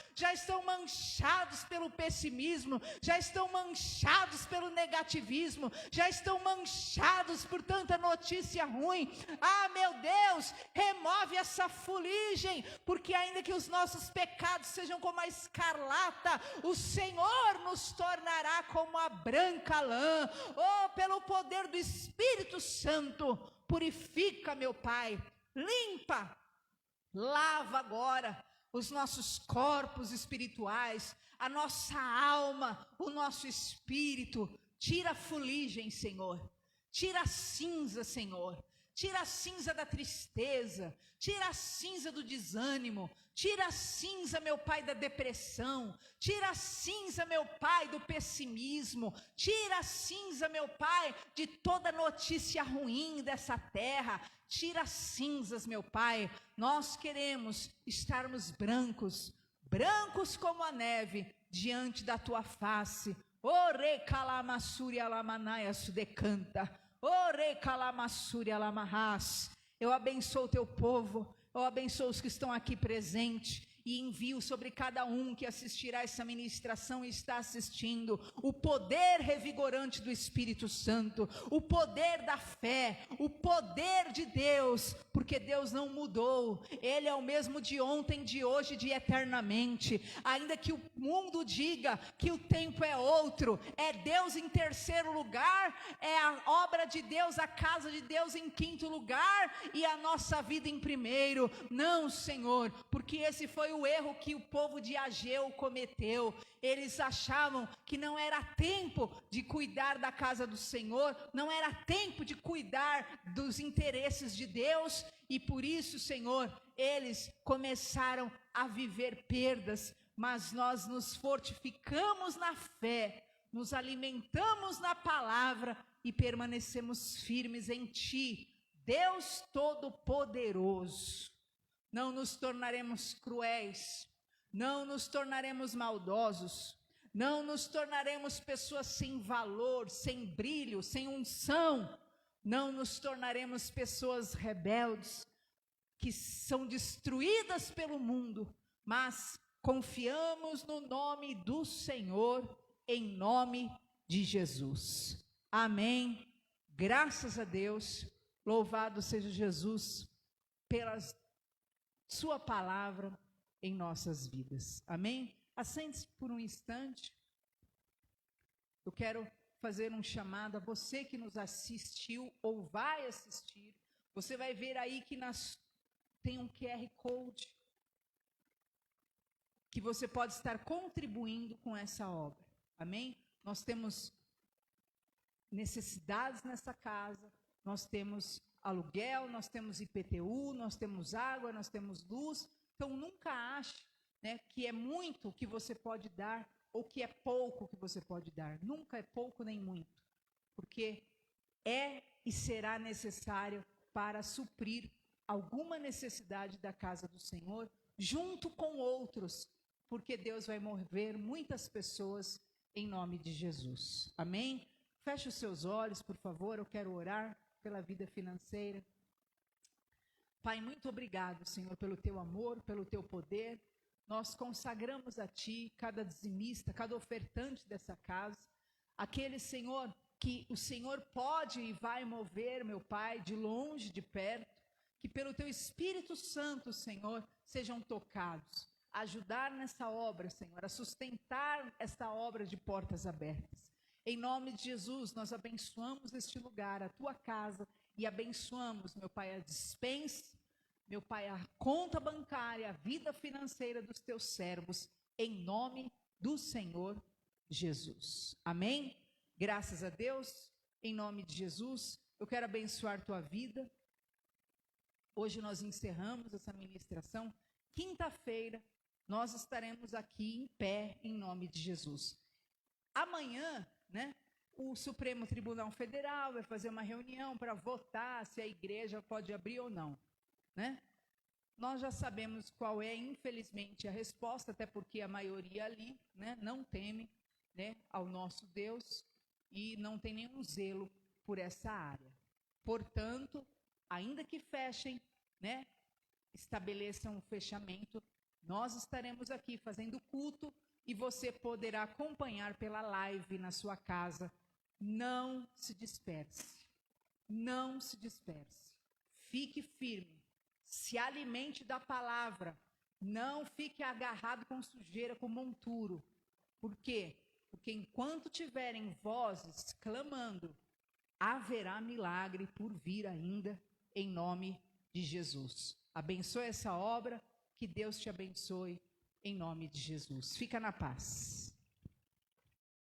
pelo pessimismo, já estão manchados pelo negativismo, já estão manchados por tanta notícia ruim. Ah, meu Deus, remove essa fuligem, porque ainda que os nossos pecados sejam como a escarlata, o Senhor nos tornará como a branca lã. Oh, pelo poder do Espírito Santo, purifica, meu Pai, limpa, lava agora os nossos corpos espirituais, a nossa alma, o nosso espírito. Tira a fuligem, Senhor, tira a cinza, Senhor, tira a cinza da tristeza, tira a cinza do desânimo, tira a cinza, meu Pai, da depressão, tira a cinza, meu Pai, do pessimismo, tira a cinza, meu Pai, de toda notícia ruim dessa terra, tira as cinzas, meu Pai. Nós queremos estarmos brancos, brancos como a neve, diante da tua face. Ore calamassuri alamanaia sudecanta. Ore calamassuri alamahas. Eu abençoo o teu povo, eu abençoo os que estão aqui presentes e envio sobre cada um que assistirá essa ministração e está assistindo o poder revigorante do Espírito Santo, o poder da fé, o poder de Deus, porque Deus não mudou, Ele é o mesmo de ontem, de hoje e de eternamente. Ainda que o mundo diga que o tempo é outro, é Deus em terceiro lugar, é a obra de Deus, a casa de Deus em quinto lugar e a nossa vida em primeiro. Não, Senhor, porque esse foi o erro que o povo de Ageu cometeu. Eles achavam que não era tempo de cuidar da casa do Senhor, não era tempo de cuidar dos interesses de Deus, e por isso, Senhor, eles começaram a viver perdas. Mas nós nos fortificamos na fé, nos alimentamos na palavra e permanecemos firmes em Ti, Deus Todo-Poderoso. Não nos tornaremos cruéis, não nos tornaremos maldosos, não nos tornaremos pessoas sem valor, sem brilho, sem unção, não nos tornaremos pessoas rebeldes, que são destruídas pelo mundo, mas confiamos no nome do Senhor, em nome de Jesus. Amém. Graças a Deus, louvado seja Jesus pelas sua palavra em nossas vidas. Amém? Assente-se por um instante. Eu quero fazer um chamado a você que nos assistiu ou vai assistir. Você vai ver aí que tem um QR Code que você pode estar contribuindo com essa obra. Amém? Nós temos necessidades nessa casa, nós temos aluguel, nós temos IPTU, nós temos água, nós temos luz. Então nunca ache, né, que é muito que você pode dar ou que é pouco que você pode dar. Nunca é pouco nem muito, porque é e será necessário para suprir alguma necessidade da casa do Senhor, junto com outros, porque Deus vai mover muitas pessoas em nome de Jesus. Amém? Feche os seus olhos, por favor, eu quero orar pela vida financeira. Pai, muito obrigado, Senhor, pelo teu amor, pelo teu poder. Nós consagramos a Ti cada dizimista, cada ofertante dessa casa, aquele, Senhor, que o Senhor pode e vai mover, meu Pai, de longe, de perto, que pelo teu Espírito Santo, Senhor, sejam tocados, a ajudar nessa obra, Senhor, a sustentar esta obra de portas abertas. Em nome de Jesus, nós abençoamos este lugar, a Tua casa, e abençoamos, meu Pai, a despensa, meu Pai, a conta bancária, a vida financeira dos Teus servos, em nome do Senhor Jesus. Amém? Graças a Deus, em nome de Jesus, eu quero abençoar tua vida. Hoje nós encerramos essa ministração. Quinta-feira, nós estaremos aqui em pé, em nome de Jesus. Amanhã, né, o Supremo Tribunal Federal vai fazer uma reunião para votar se a igreja pode abrir ou não, né? Nós já sabemos qual é, infelizmente, a resposta, até porque a maioria ali, né, não teme, né, ao nosso Deus e não tem nenhum zelo por essa área. Portanto, ainda que fechem, né, estabeleçam um fechamento, nós estaremos aqui fazendo culto e você poderá acompanhar pela live na sua casa. Não se disperse, não se disperse, fique firme, se alimente da palavra, não fique agarrado com sujeira, com monturo. Por quê? Porque enquanto tiverem vozes clamando, haverá milagre por vir ainda, em nome de Jesus. Abençoe essa obra, que Deus te abençoe, em nome de Jesus. Fica na paz.